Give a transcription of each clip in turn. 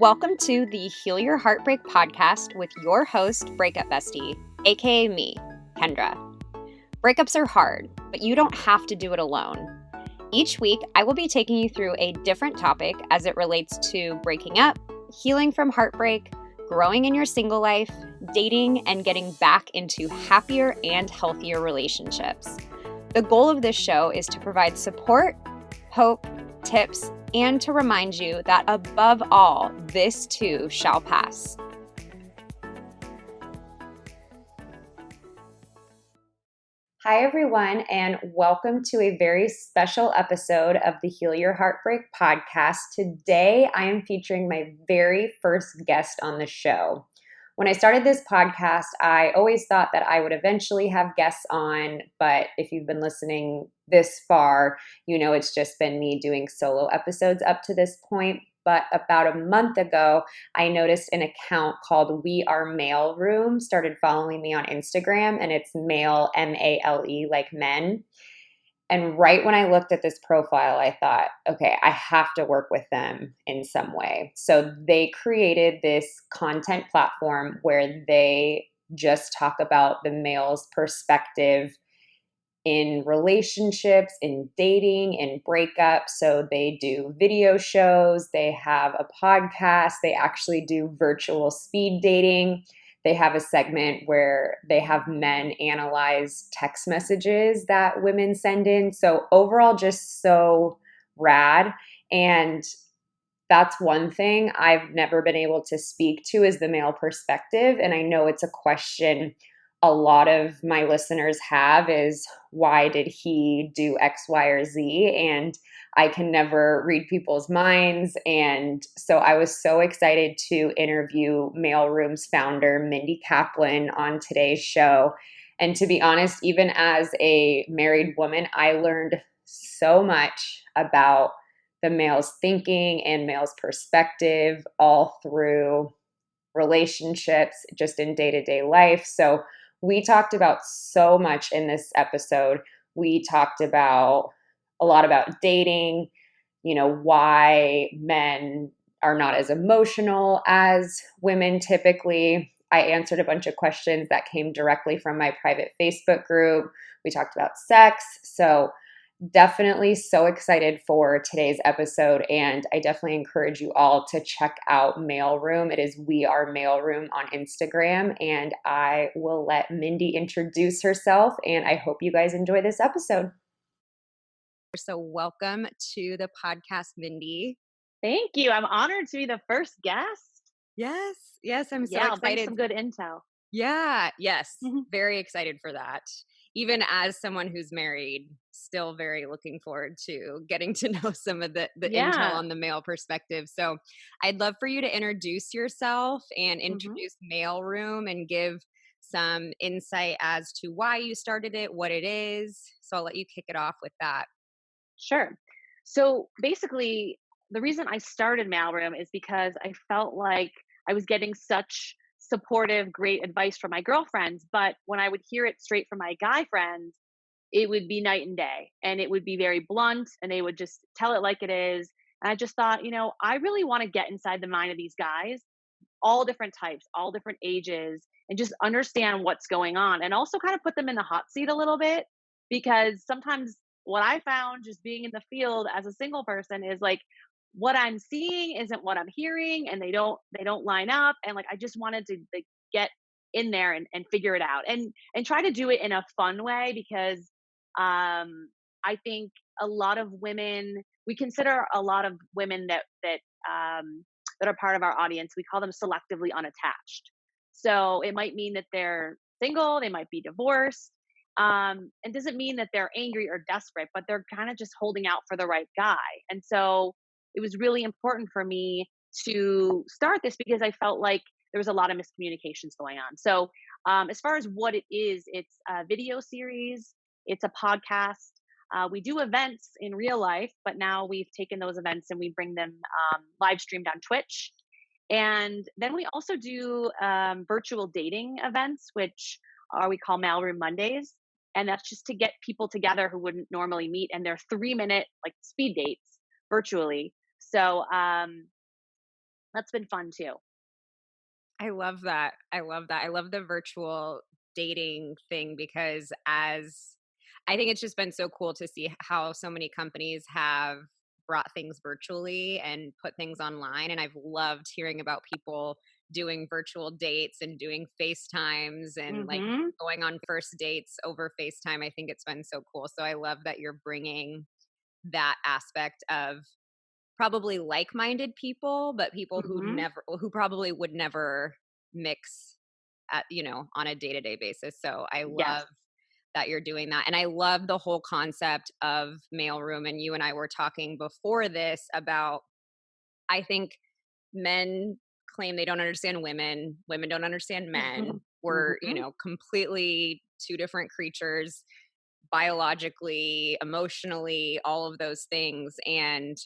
Welcome to the Heal Your Heartbreak podcast with your host, Breakup Bestie, aka me, Kendra. Breakups are hard, but you don't have to do it alone. Each week, I will be taking you through a different topic as it relates to breaking up, healing from heartbreak, growing in your single life, dating, and getting back into happier and healthier relationships. The goal of this show is to provide support, hope, tips, and to remind you that above all, this too shall pass. Hi, everyone, and welcome to a very special episode of the Heal Your Heartbreak podcast. Today, I am featuring my very first guest on the show. When I started this podcast, I always thought that I would eventually have guests on, but if you've been listening this far, you know it's just been me doing solo episodes up to this point. But about a month ago, I noticed an account called We Are Male Room started following me on Instagram, and it's male, M-A-L-E, like men. And right when I looked at this profile, I thought, okay, I have to work with them in some way. So they created this content platform where they just talk about the male's perspective in relationships, in dating, in breakups. So they do video shows, they have a podcast, they actually do virtual speed dating. They have a segment where they have men analyze text messages that women send in. So overall, just so rad. And that's one thing I've never been able to speak to is the male perspective. And I know it's a question a lot of my listeners have is why did he do X, Y, or Z? And I can never read people's minds. And so I was so excited to interview Mailroom's founder, Mindie Kaplan, on today's show. And to be honest, even as a married woman, I learned so much about the male's thinking and male's perspective all through relationships, just in day-to-day life. So we talked about so much in this episode. We talked about a lot about dating, why men are not as emotional as women typically. I answered a bunch of questions that came directly from my private Facebook group. We talked about sex. So definitely so excited for today's episode, and I definitely encourage you all to check out Mailroom. It is We Are Mailroom on Instagram, and I will let Mindie introduce herself, and I hope you guys enjoy this episode. So welcome to the podcast, Mindie. Thank you. I'm honored to be the first guest. Yes, I'm so I'll excited. bring some good intel. Yeah, yes, very excited for that. Even as someone who's married, still very looking forward to getting to know some of the intel on the male perspective. So I'd love for you to introduce yourself and introduce Mailroom and give some insight as to why you started it, what it is. So I'll let you kick it off with that. Sure. So basically, the reason I started Mailroom is because I felt like I was getting such supportive, great advice from my girlfriends. But when I would hear it straight from my guy friends, it would be night and day, and it would be very blunt, and they would just tell it like it is. And I just thought, I really want to get inside the mind of these guys, all different types, all different ages, and just understand what's going on, and also kind of put them in the hot seat a little bit, because sometimes what I found just being in the field as a single person is like what I'm seeing isn't what I'm hearing, and they don't line up, and like I just wanted to like get in there and figure it out, and try to do it in a fun way, because I think a lot of women, we consider a lot of women that are part of our audience, we call them selectively unattached. So it might mean that they're single, they might be divorced. It doesn't mean that they're angry or desperate, but they're kind of just holding out for the right guy. And so it was really important for me to start this because I felt like there was a lot of miscommunications going on. So as far as what it is, it's a video series, it's a podcast. We do events in real life, but now we've taken those events and we bring them live streamed on Twitch. And then we also do virtual dating events, which we call Mailroom Mondays. And that's just to get people together who wouldn't normally meet. And they're 3-minute like speed dates virtually. So That's been fun too. I love that. I love that. I love the virtual dating thing because as I think it's just been so cool to see how so many companies have brought things virtually and put things online. And I've loved hearing about people doing virtual dates and doing FaceTimes and like Mhm. going on first dates over FaceTime. I think it's been so cool. So I love that you're bringing that aspect of probably like-minded people, but people Mhm. who probably would never mix at, on a day-to-day basis. So I Yes. love that you're doing that. And I love the whole concept of mailroom. And you and I were talking before this about, I think men claim they don't understand women, women don't understand men. We're, Mhm. completely two different creatures biologically, emotionally, all of those things. And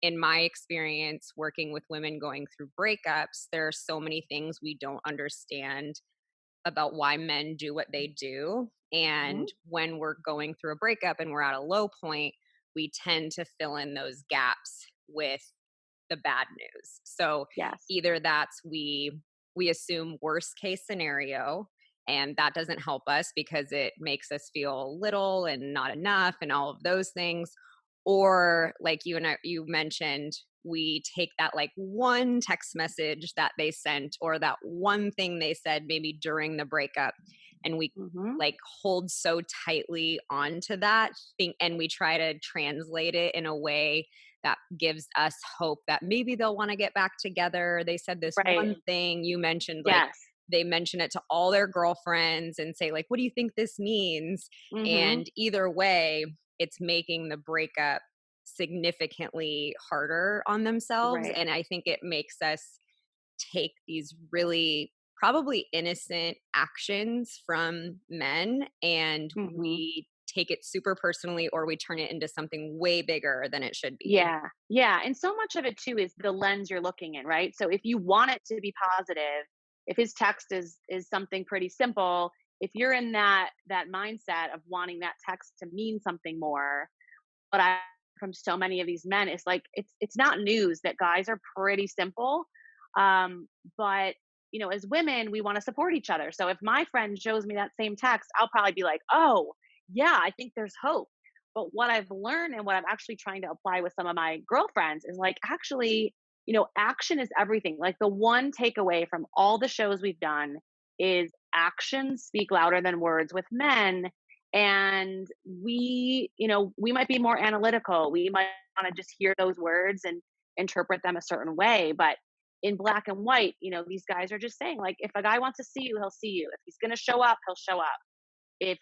in my experience working with women going through breakups, there are so many things we don't understand about why men do what they do. Mhm. And when we're going through a breakup and we're at a low point, we tend to fill in those gaps with the bad news. So Yes. either that's we assume worst case scenario, and that doesn't help us because it makes us feel little and not enough and all of those things, or like you mentioned, we take that like one text message that they sent or that one thing they said maybe during the breakup, and we Mhm. like hold so tightly onto that thing, and we try to translate it in a way that gives us hope that maybe they'll want to get back together. They said this Right. one thing you mentioned, like Yes. they mention it to all their girlfriends and say like, what do you think this means? Mhm. And either way, it's making the breakup significantly harder on themselves. Right. And I think it makes us take these really probably innocent actions from men, and Mhm. we take it super personally, or we turn it into something way bigger than it should be. Yeah. Yeah, and so much of it too is the lens you're looking in, right? So if you want it to be positive, if his text is something pretty simple, if you're in that mindset of wanting that text to mean something more, what I from so many of these men is like it's not news that guys are pretty simple. Um, but as women, we want to support each other. So if my friend shows me that same text, I'll probably be like, "Oh, yeah, I think there's hope." But what I've learned and what I'm actually trying to apply with some of my girlfriends is like actually, action is everything. Like the one takeaway from all the shows we've done is actions speak louder than words with men, and we might be more analytical, we might want to just hear those words and interpret them a certain way, but in black and white, these guys are just saying like if a guy wants to see you, he'll see you. If he's going to show up, he'll show up. If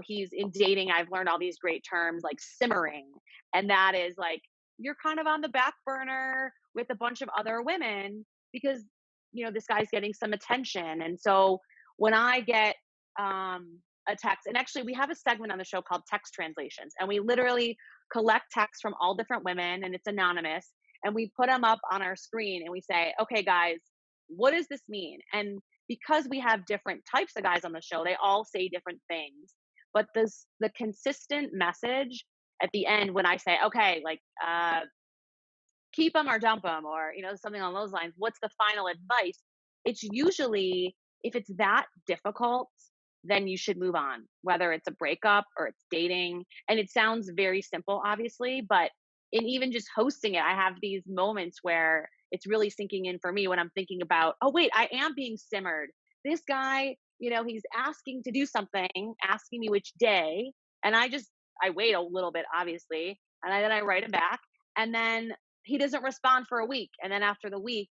he's in dating, I've learned all these great terms like simmering, and that is like you're kind of on the back burner with a bunch of other women because this guy's getting some attention. And so when I get a text, and actually we have a segment on the show called text translations, and we literally collect texts from all different women, and it's anonymous, and we put them up on our screen and we say, okay guys, what does this mean? And because we have different types of guys on the show, they all say different things. But the consistent message at the end when I say, okay, like keep them or dump them, or something along those lines, what's the final advice? It's usually if it's that difficult, then you should move on, whether it's a breakup or it's dating. And it sounds very simple, obviously, but in even just hosting it, I have these moments where it's really sinking in for me when I'm thinking about, oh wait, I am being simmered. This guy, he's asking to do something, asking me which day, and I wait a little bit, obviously, and then I write him back, and then he doesn't respond for a week, and then after the week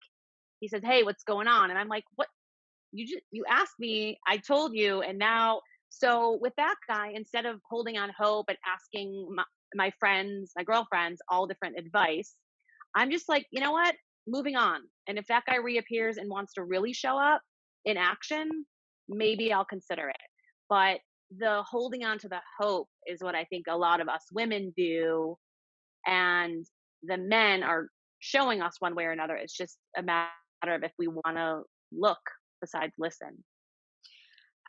he says, hey, what's going on? And I'm like, what? You asked me, I told you, and now. So with that guy, instead of holding on hope and asking my friends, my girlfriends, all different advice, I'm just like, you know what, moving on. And if that guy reappears and wants to really show up in action, maybe I'll consider it. But the holding on to the hope is what I think a lot of us women do, and the men are showing us one way or another. It's just a matter of if we want to look besides listen.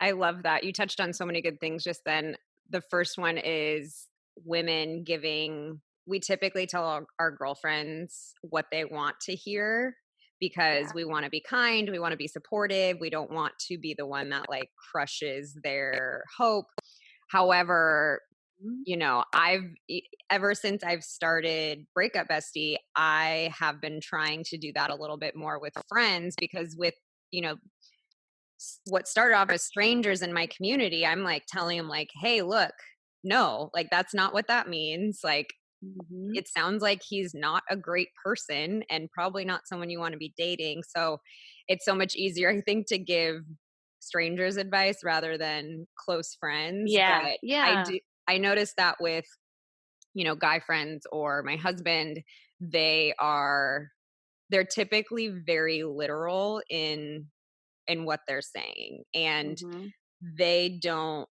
I love that. You touched on so many good things just then. The first one is women giving we typically tell our girlfriends what they want to hear, because Yeah. we want to be kind, we want to be supportive, we don't want to be the one that like crushes their hope. However, Mhm. ever since I've started Breakup Bestie, I have been trying to do that a little bit more with friends, because with, you know, what started off as strangers in my community, I'm like telling them like, "Hey, look, no, like that's not what that means. Like Mhm. it sounds like he's not a great person and probably not someone you want to be dating." So it's so much easier, I think, to give strangers advice rather than close friends. Yeah. But Yeah. I noticed that with, guy friends or my husband, they're typically very literal in what they're saying. And Mhm. they don't,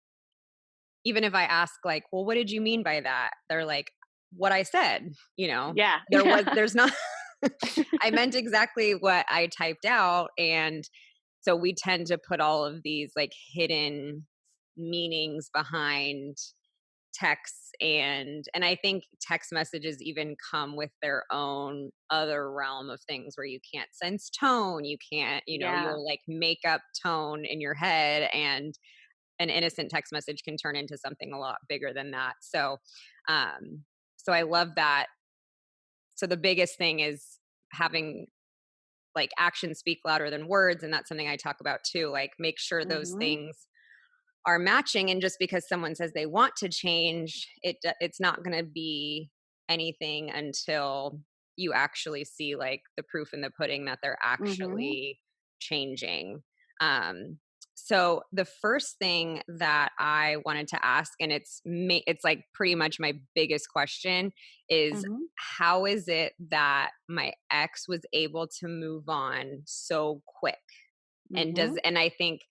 even if I ask like, "Well, what did you mean by that?" They're like, "What I said." Yeah. There's not I meant exactly what I typed out. And so we tend to put all of these like hidden meanings behind texts, and I think text messages even come with their own other realm of things where you can't sense tone, you can't, Yeah. you'll like make up tone in your head, and an innocent text message can turn into something a lot bigger than that. Um so I love that. So the biggest thing is having like actions speak louder than words, and that's something I talk about too. Like make sure those Mhm. things are matching, and just because someone says they want to change, it's not going to be anything until you actually see like the proof in the pudding that they're Mhm. actually changing. um so the first thing that I wanted to ask, and it's like pretty much my biggest question, is Mhm. how is it that my ex was able to move on so quick? Mhm. And I think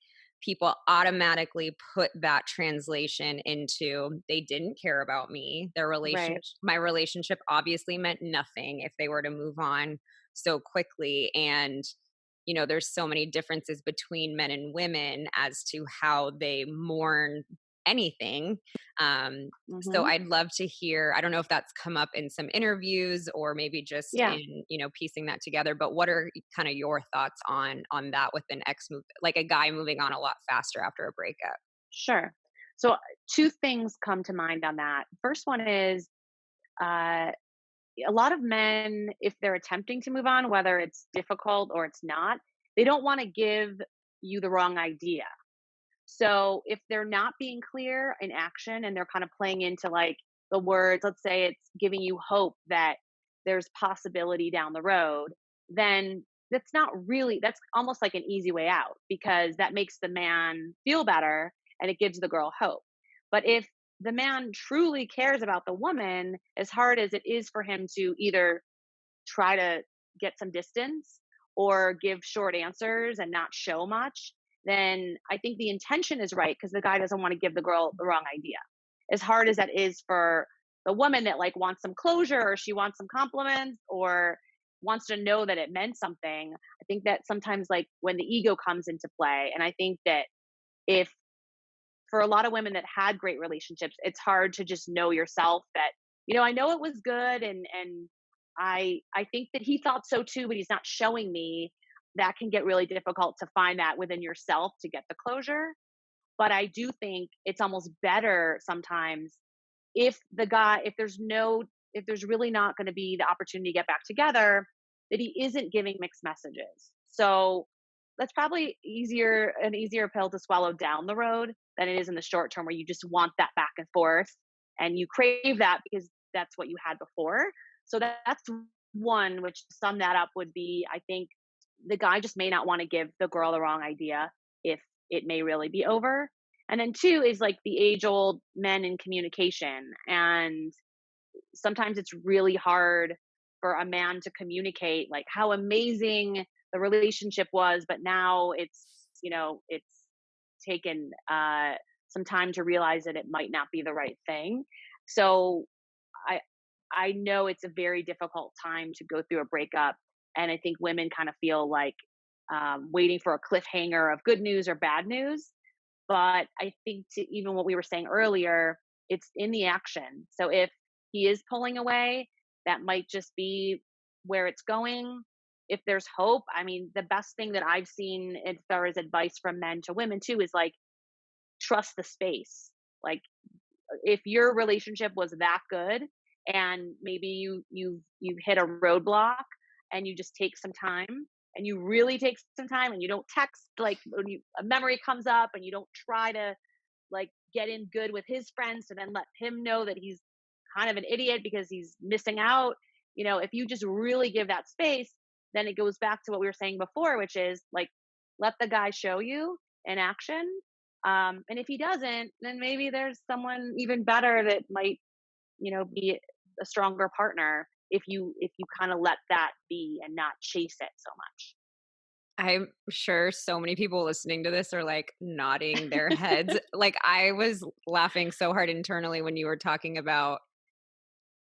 people automatically put that translation into they didn't care about me. Right. My relationship obviously meant nothing if they were to move on so quickly. And there's so many differences between men and women as to how they mourn anything. So Mhm. I'd love to hear, I don't know if that's come up in some interviews or maybe just Yeah. in, piecing that together, but what are kind of your thoughts on that with an ex move, like a guy moving on a lot faster after a breakup? Sure. So, two things come to mind on that. First one is, uh, a lot of men, if they're attempting to move on, whether it's difficult or it's not, they don't want to give you the wrong idea. So if they're not being clear in action and they're kind of playing into like the words, let's say it's giving you hope that there's possibility down the road, then that's almost like an easy way out because that makes the man feel better and it gives the girl hope. But if the man truly cares about the woman, as hard as it is for him to either try to get some distance or give short answers and not show much, then I think the intention is right because the guy doesn't want to give the girl the wrong idea. As hard as that is for the woman that like wants some closure or she wants some compliments or wants to know that it meant something, I think that sometimes like when the ego comes into play, and I think that if for a lot of women that had great relationships, it's hard to just know yourself that, I know it was good and I think that he thought so too, but he's not showing me. That can get really difficult to find that within yourself to get the closure. But I do think it's almost better sometimes if the guy, if there's really not going to be the opportunity to get back together, that he isn't giving mixed messages. So that's probably an easier pill to swallow down the road than it is in the short term where you just want that back and forth and you crave that because that's what you had before. So that's one, which to sum that up would be, I think the guy just may not want to give the girl the wrong idea if it may really be over. And then two is like the age old men in communication. And sometimes it's really hard for a man to communicate like how amazing the relationship was, but now it's taken some time to realize that it might not be the right thing. So I I know it's a very difficult time to go through a breakup, and I think women kind of feel like waiting for a cliffhanger of good news or bad news. But I think to even what we were saying earlier, it's in the action. So if he is pulling away, that might just be where it's going. if there's hope, I mean, the best thing that I've seen as far as advice from men to women too is like, trust the space. Like, if your relationship was that good and maybe you've hit a roadblock and you just take some time and you really take some time and you don't text like when a memory comes up and you don't try to like get in good with his friends to then let him know that he's kind of an idiot because he's missing out. If you just really give that space, then it goes back to what we were saying before, which is like, let the guy show you in action. And if he doesn't, then maybe there's someone even better that might, be a stronger partner if you kind of let that be and not chase it so I'm sure so many people listening to this are like nodding their heads. Like I was laughing so hard internally when you were talking about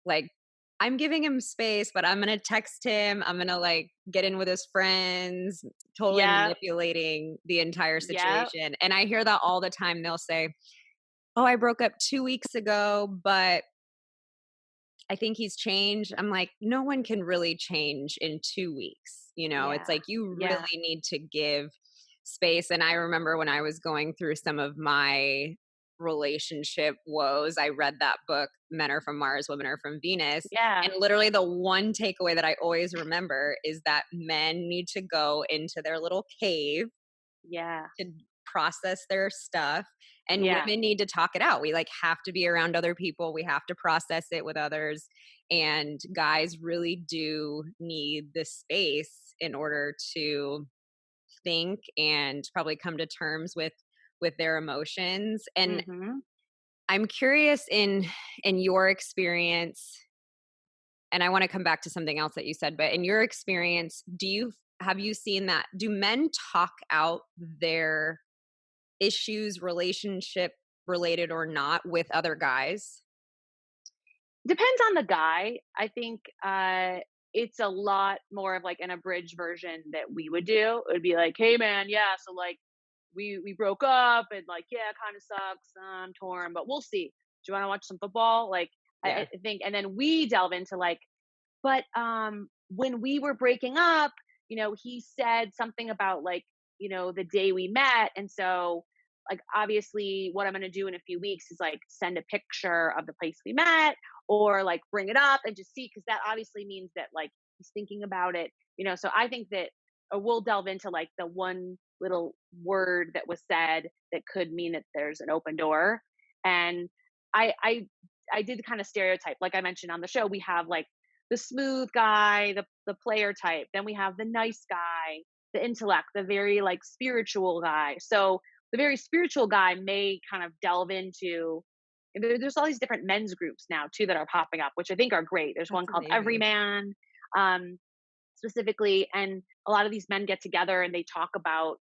like I'm giving him space, but I'm going to text him. I'm going to like get in with his friends, totally yeah, manipulating the entire yeah, situation. And I hear that all the time. They'll say, "Oh, I broke up 2 weeks ago, but I think he's changed." I'm like, no one can really change in 2 weeks. It's yeah, like you yeah, really need to give space. And I remember when I was going through some of my relationship woes, I read that book, Men Are From Mars, Women Are From Venus. yeah, And literally the one takeaway that I always remember is that men need to go into their little cave yeah, to process their stuff, and yeah. women need to talk it out. We like have to be around other people, we have to process it with others, and guys really do need the space in order to think and probably come to terms with their emotions. And Mhm. I'm curious in your experience, and I want to come back to something else that you said, but in your experience, have you seen that, do men talk out their issues, relationship related or not, with other guys? Depends on the guy. I think it's a lot more of like an abridged version that we would do. It would be like, "Hey man, yeah, so like we broke up and like yeah, it kind of sucks. I'm torn, but we'll see. Do you want to watch some football?" Like Yeah. I think, and then we delve into like, but when we were breaking up, he said something about like, the day we met, and so like obviously what I'm going to do in a few weeks is like send a picture of the place we met or like bring it up and just see, because that obviously means that like he's thinking about it. So I think that we'll delve into like the one little word that was said that could mean that there's an open door. And I did kind of stereotype, like I mentioned on the show, we have like the smooth guy, the player type. Then we have the nice guy, the intellect, the very like spiritual guy. So the very spiritual guy may kind of delve into, and there's all these different men's groups now too that are popping up, which I think are great. There's one That's called amazing. Everyman, um, specifically, and a lot of these men get together and they talk about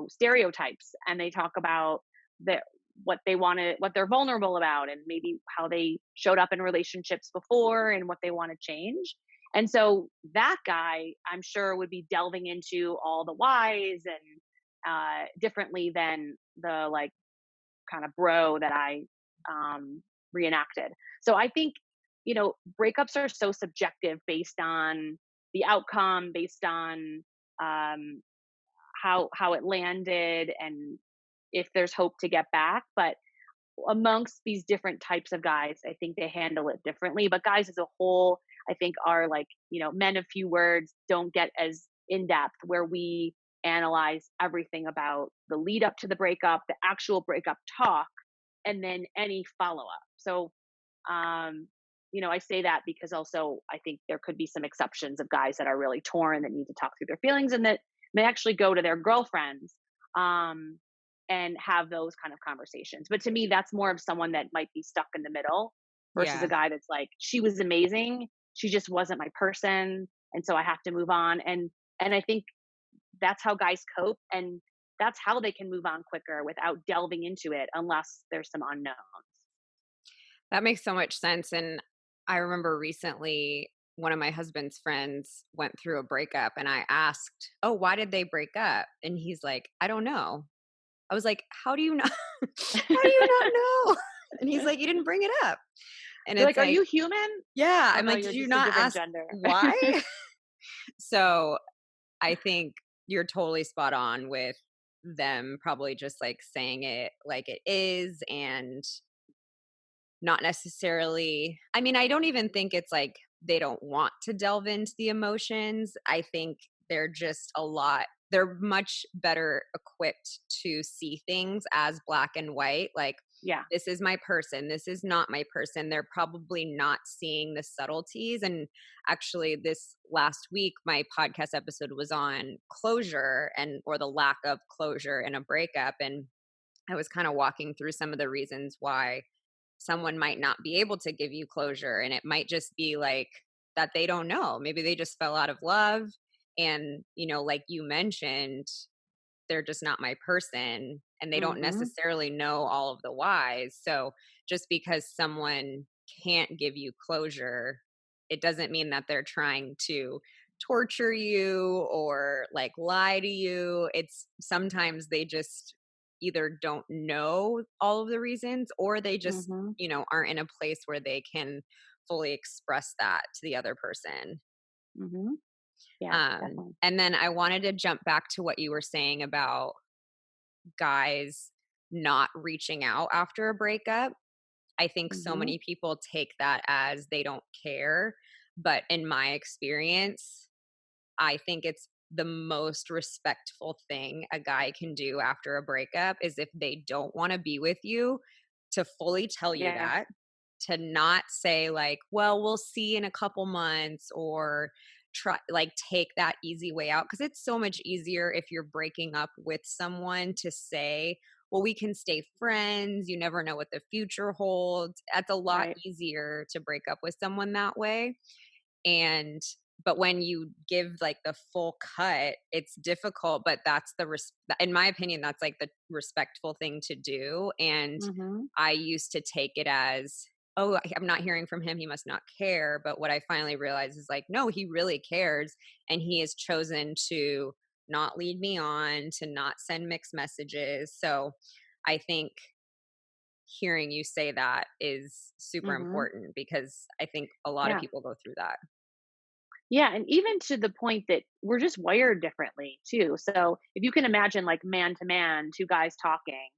stereotypes, and they talk about the what they want to, what they're vulnerable about, and maybe how they showed up in relationships before and what they want to change. And so that guy, I'm sure, would be delving into all the whys and differently than the like kind of bro that I reenacted. So I think, breakups are so subjective based on the outcome, based on um, how it landed, and if there's hope to get back. But amongst these different types of guys, I think they handle it differently. But guys as a whole, I think are like, men of few words, don't get as in depth, where we analyze everything about the lead up to the breakup, the actual breakup talk, and then any follow up. So, um, I say that because also I think there could be some exceptions of guys that are really torn that need to talk through their feelings and that may actually go to their girlfriends um, and have those kind of conversations. But to me, that's more of someone that might be stuck in the middle versus a Yeah. guy that's like, she was amazing, she just wasn't my person, and so I have to move on. And I think that's how guys cope, and that's how they can move on quicker without delving into it unless there's some unknown. That makes so much sense. And I remember recently one of my husband's friends went through a breakup, and I asked, "Oh, why did they break up?" And he's like, "I don't know." I was like, "How do you not how do you not know?" And he's like, "You didn't bring it up." And You're it's like, "Are like, you human?" yeah, Oh I'm no, like, you're "Did you just a not different ask gender. why?" So I think you're totally spot on with them probably just like saying it like it is and not necessarily. I mean, I don't even think it's like they don't want to delve into the emotions. I think they're much better equipped to see things as black and white. Like, Yeah. this is my person, this is not my person. They're probably not seeing the subtleties. And actually, this last week, my podcast episode was on closure and or the lack of closure in a breakup. And I was kind of walking through some of the reasons why someone might not be able to give you closure. And it might just be like that they don't know. Maybe they just fell out of love. And, like you mentioned, they're just not my person and they don't Mm-hmm. necessarily know all of the whys. So just because someone can't give you closure, it doesn't mean that they're trying to torture you or like lie to you. It's sometimes they just either don't know all of the reasons or they just, Mm-hmm. aren't in a place where they can fully express that to the other person. Mm-hmm. Yeah, definitely. And then I wanted to jump back to what you were saying about guys not reaching out after a breakup. I think so Mm-hmm. many people take that as they don't care. But in my experience, I think it's the most respectful thing a guy can do after a breakup is if they don't want to be with you, to fully tell you Yeah. that, to not say like, well, we'll see in a couple months or try like take that easy way out, because it's so much easier if you're breaking up with someone to say, well, we can stay friends, you never know what the future holds. That's a lot Right. easier to break up with someone that way. And but when you give like the full cut, it's difficult, but that's in my opinion, that's like the respectful thing to do. And Mm-hmm. I used to take it as, oh, I'm not hearing from him, he must not care. But what I finally realized is like, no, he really cares, and he has chosen to not lead me on, to not send mixed messages. So I think hearing you say that is super Mm-hmm. important, because I think a lot of Yeah. people go through that. Yeah, and even to the point that we're just wired differently too. So if you can imagine like man to man, two guys talking,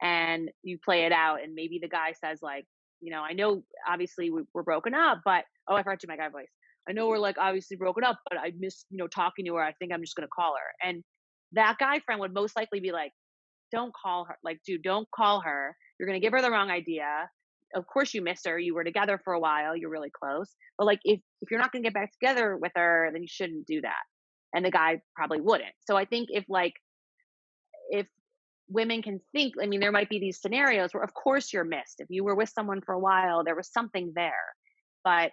and you play it out, and maybe the guy says like, I know obviously we're broken up, but oh, I forgot to do my guy voice. I know we're like obviously broken up, but I miss talking to her. I think I'm just gonna call her, and that guy friend would most likely be like, don't call her. Like, dude, don't call her. You're going to give her the wrong idea. Of course you missed her. You were together for a while. You're really close. But like, if you're not going to get back together with her, then you shouldn't do that. And the guy probably wouldn't. So I think if women can think, I mean, there might be these scenarios where of course you're missed. If you were with someone for a while, there was something there. But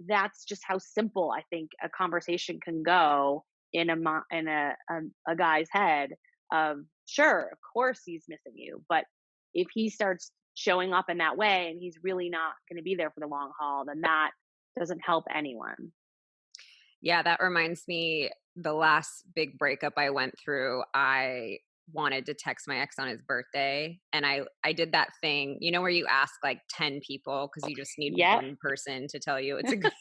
that's just how simple I think a conversation can go in a guy's head of, sure, of course he's missing you, but if he starts showing up in that way and he's really not going to be there for the long haul, then that doesn't help anyone. Yeah, that reminds me, the last big breakup I went through, I wanted to text my ex on his birthday, and I did that thing, where you ask like 10 people because you just need Yep. one person to tell you it's a good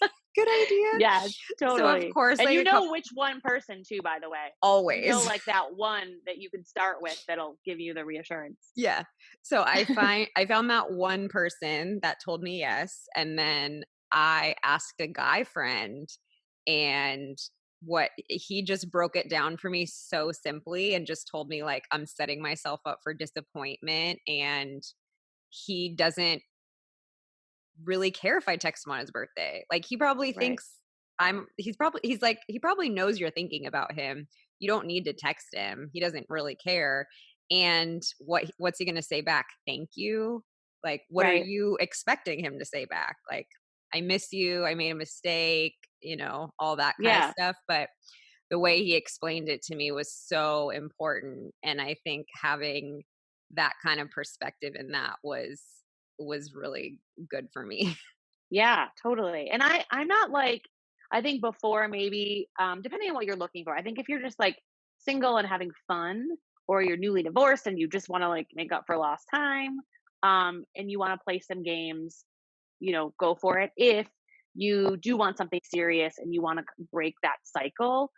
idea. Yes, So of totally. course, And like you a couple, know which one person too, by the way. You know, always. like that one that you can start with that'll give you the reassurance. Yeah. So I found that one person that told me yes, and then I asked a guy friend, and what he just broke it down for me so simply and just told me like, I'm setting myself up for disappointment, and he doesn't really care if I text him on his birthday. Like, he probably Right. thinks he probably knows you're thinking about him. You don't need to text him. He doesn't really care. And what's he going to say back? Thank you. Like, what are Right. you expecting him to say back? Like, I miss you. I made a mistake, all that kind of Yeah. stuff. But the way he explained it to me was so important. And I think having that kind of perspective in that was really good for me. Yeah, totally. And I'm not like, I think before maybe depending on what you're looking for. I think if you're just like single and having fun, or you're newly divorced and you just want to like make up for lost time, and you want to play some games, go for it. If you do want something serious and you want to break that cycle.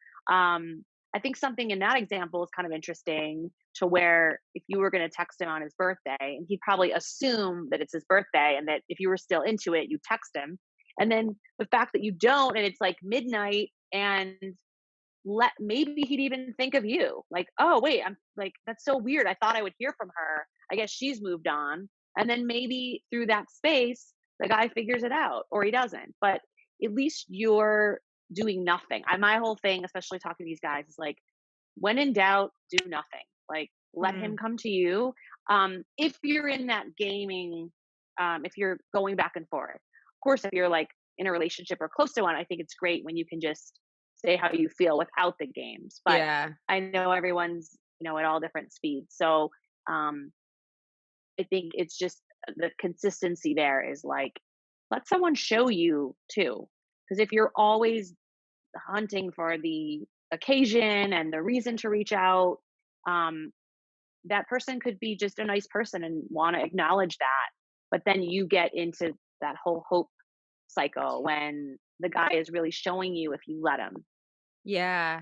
I think something in that example is kind of interesting, to where if you were going to text him on his birthday, and he'd probably assume that it's his birthday, and that if you were still into it, you text him. And then the fact that you don't, and it's like midnight, and maybe he'd even think of you like, oh wait, I'm like, that's so weird, I thought I would hear from her, I guess she's moved on. And then maybe through that space the guy figures it out, or he doesn't, but at least you're doing nothing. My whole thing, especially talking to these guys, is like, when in doubt, do nothing. Like, let him Mm. come to you. If you're in that gaming, if you're going back and forth, of course, if you're like in a relationship or close to one, I think it's great when you can just say how you feel without the games. But Yeah. I know everyone's, at all different speeds. So um, I think it's just the consistency there is like, let someone show you too. Because if you're always hunting for the occasion and the reason to reach out, um, that person could be just a nice person and want to acknowledge that. But then you get into that whole hope cycle when the guy is really showing you if you let him. Yeah.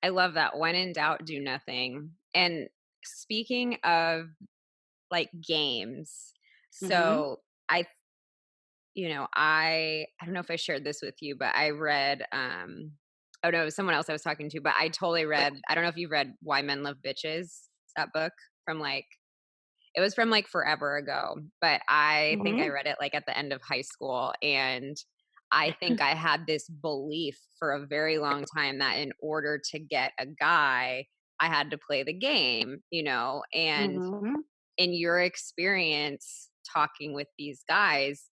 I love that. When in doubt, do nothing. And speaking of like games, Hmm. so I don't know if I shared this with you, but I read oh no, it was someone else I was talking to, but I totally read, I don't know if you've read Why Men Love Bitches, that book from like, it was from like forever ago, but I think I Hmm. read it like at the end of high school. And I think I had this belief for a very long time that in order to get a guy, I had to play the game, and Hmm. in your experience talking with these guys,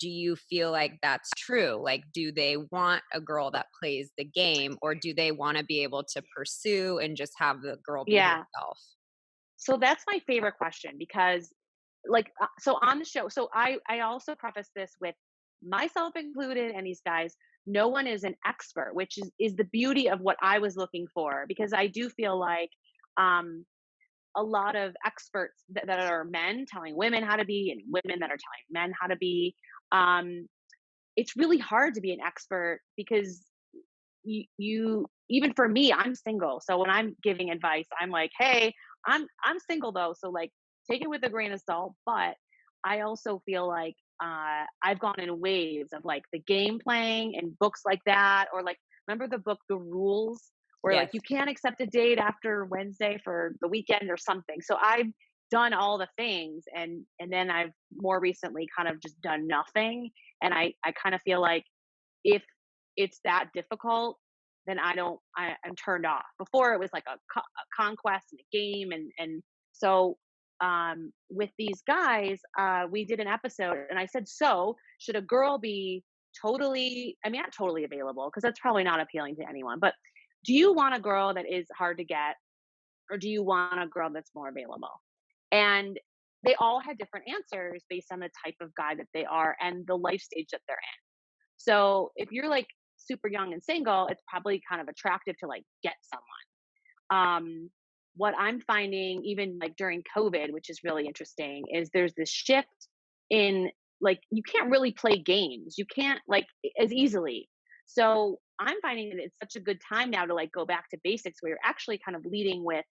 do you feel like that's true? Like, do they want a girl that plays the game, or do they want to be able to pursue and just have the girl be Yeah. herself? So that's my favorite question, because like, so on the show, so I also preface this with, myself included and these guys, no one is an expert, which is the beauty of what I was looking for, because I do feel like um a lot of experts that are men telling women how to be, and women that are telling men how to be, um it's really hard to be an expert, because you even for me, I'm single, so when I'm giving advice, I'm like, hey, I'm single though, so like, take it with a grain of salt. But I also feel like I've gone in waves of like the game playing and books like that, or like, remember the book The Rules, where like Yes. you can't accept a date after Wednesday for the weekend or something. So I've done all the things, and then I've more recently kind of just done nothing. And I kind of feel like, if it's that difficult, then I'm turned off. Before it was like a conquest and a game, and so with these guys, we did an episode, and I said, so should a girl be totally, I mean, not totally available, because that's probably not appealing to anyone, but do you want a girl that is hard to get, or do you want a girl that's more available? And they all had different answers based on the type of guy that they are and the life stage that they're in. So if you're like super young and single, it's probably kind of attractive to like get someone. What I'm finding, even like during COVID, which is really interesting, is there's this shift in, like, you can't really play games. You can't like as easily. So I'm finding that it's such a good time now to like go back to basics, where you're actually kind of leading with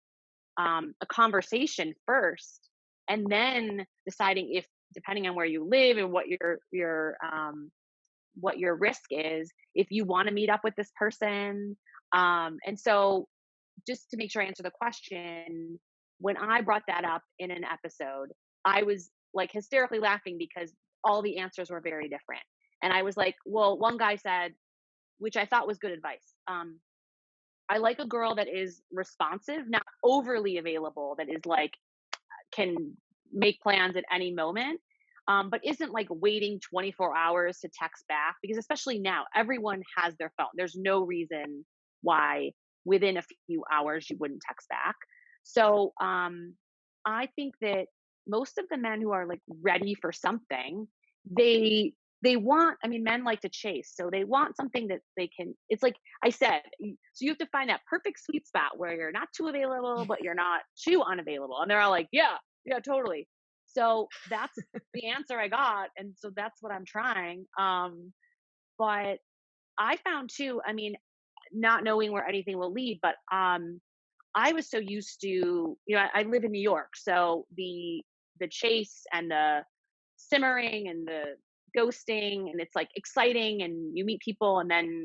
a conversation first, and then deciding if, depending on where you live and what your risk is, if you want to meet up with this person. And so, just to make sure I answer the question, when I brought that up in an episode, I was like hysterically laughing, because all the answers were very different. And I was like, well, one guy said, which I thought was good advice. I like a girl that is responsive, not overly available, that is like, can make plans at any moment, but isn't like waiting 24 hours to text back, because especially now, everyone has their phone. There's no reason why within a few hours you wouldn't text back. So I think that most of the men who are like ready for something, they want, I mean, men like to chase, so they want something that they can, it's like I said, so you have to find that perfect sweet spot where you're not too available but you're not too unavailable, and they're all like, yeah, yeah, totally. So that's the answer I got, and so that's what I'm trying. But I found too, I mean, not knowing where anything will lead, but I was so used to, I live in New York, so the chase and the simmering and the ghosting, and it's like exciting, and you meet people, and then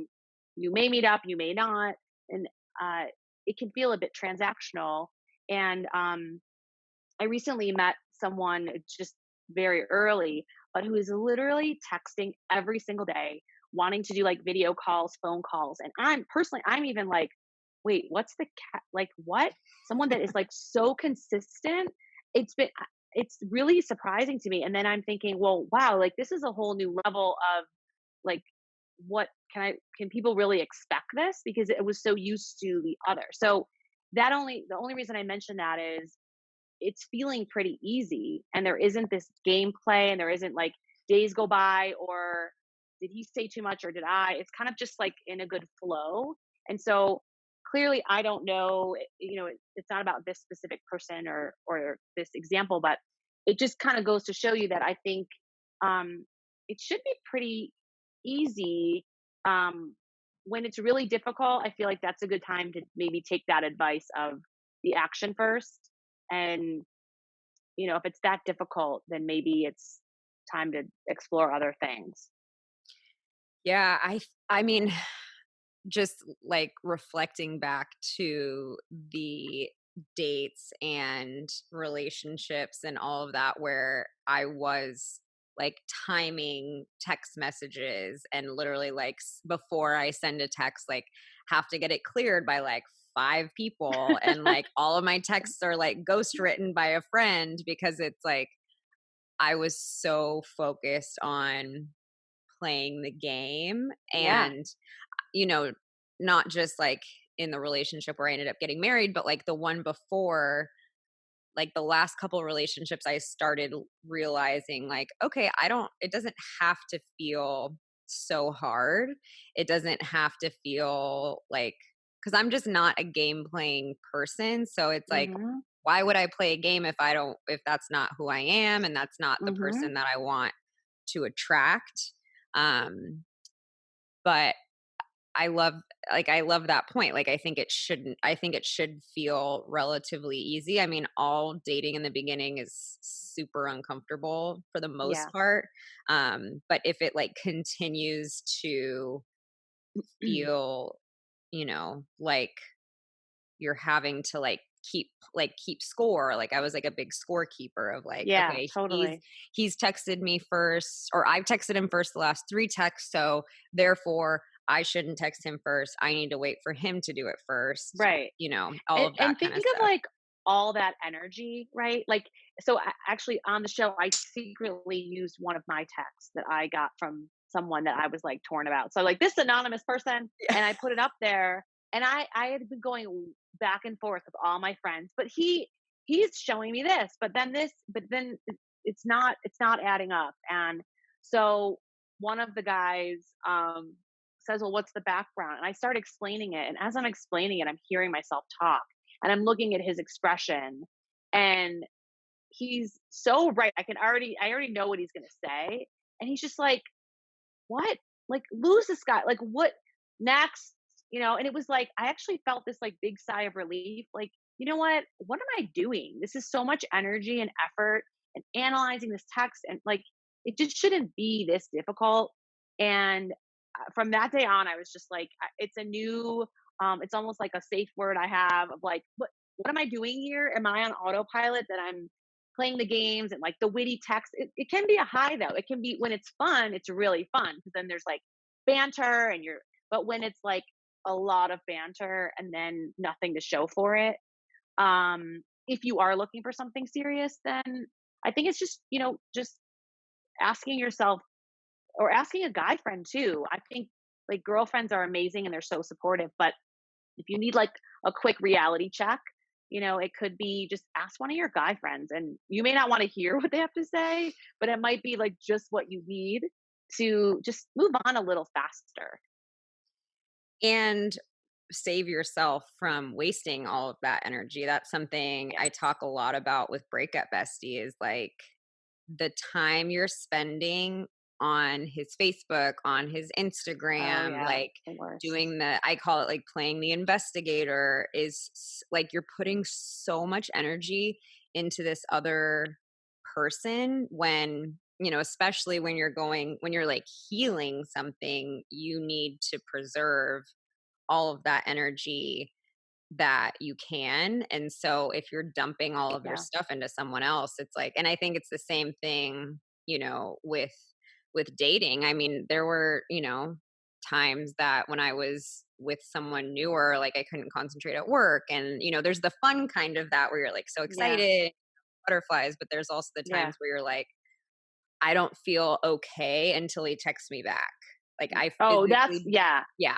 you may meet up, you may not, and uh, it can feel a bit transactional. And I recently met someone just very early, but who is literally texting every single day, wanting to do like video calls, phone calls. And I'm even like, wait, what's the cat? Like, what? Someone that is like so consistent. It's been, it's really surprising to me. And then I'm thinking, well, wow, like this is a whole new level of like, what can people really expect this? Because it was so used to the other. So the only reason I mentioned that is it's feeling pretty easy, and there isn't this gameplay, and there isn't like days go by, or did he say too much or did I? It's kind of just like in a good flow. And so clearly I don't know, it's not about this specific person or this example, but it just kind of goes to show you that I think um it should be pretty easy. When it's really difficult, I feel like that's a good time to maybe take that advice of the action first. And if it's that difficult, then maybe it's time to explore other things. Yeah, I mean, just like reflecting back to the dates and relationships and all of that, where I was like timing text messages and literally like before I send a text, like have to get it cleared by like five people. And like all of my texts are like ghost written by a friend because it's like I was so focused on playing the game. Yeah. And you know, not just like in the relationship where I ended up getting married, but like the one before, like the last couple relationships, I started realizing like, okay, it doesn't have to feel so hard. It doesn't have to feel like, because I'm just not a game playing person. So it's like, Mhm. why would I play a game if that's not who I am and that's not the Mhm. person that I want to attract? But I love that point. Like I think it should feel relatively easy. I mean, all dating in the beginning is super uncomfortable for the most Yeah. part. But if it like continues to feel, like you're having to keep score. Like I was like a big scorekeeper of like, Yeah, okay, totally. he's texted me first, or I've texted him first the last three texts, so therefore I shouldn't text him first. I need to wait for him to do it first. Right. All And of that and kind think of of stuff. like all that energy, right? Like, so actually on the show, I secretly used one of my texts that I got from someone that I was like torn about. So like this anonymous person, Yeah. and I put it up there, and I had been going back and forth with all my friends, but he's showing me this, but then this, but then it's not adding up. And so one of the guys says, well, what's the background? And I start explaining it. And as I'm explaining it, I'm hearing myself talk, and I'm looking at his expression. And he's so right. I already know what he's going to say. And he's just like, what? Like, lose this guy. Like, what next? And it was like, I actually felt this like big sigh of relief. Like, you know what? What am I doing? This is so much energy and effort and analyzing this text. And like, it just shouldn't be this difficult. And from that day on, I was just like, it's a new, it's almost like a safe word I have of like, what am I doing here? Am I on autopilot that I'm playing the games and like the witty text? It can be a high though. It can be when it's fun, it's really fun because then there's like banter but when it's like a lot of banter and then nothing to show for it, if you are looking for something serious, then I think it's just, just asking yourself or asking a guy friend too. I think like girlfriends are amazing and they're so supportive, but if you need like a quick reality check, it could be just ask one of your guy friends, and you may not want to hear what they have to say, but it might be like just what you need to just move on a little faster. And save yourself from wasting all of that energy. That's something Yeah. I talk a lot about with breakup besties, like the time you're spending on his Facebook, on his Oh Instagram, yeah, like the worst. doing I call it like playing the investigator, like you're putting so much energy into this other person when, especially when you're like healing something, you need to preserve all of that energy that you can. And so if you're dumping all of your Yeah, stuff into someone else, it's like, and I think it's the same thing, with dating. I mean, there were, times that when I was with someone newer, like I couldn't concentrate at work. And, there's the fun kind of that where you're like so yeah, excited, butterflies, but there's also the yeah. times where you're like, I don't feel okay until he texts me back. Like I Oh, that's physically, yeah. yeah,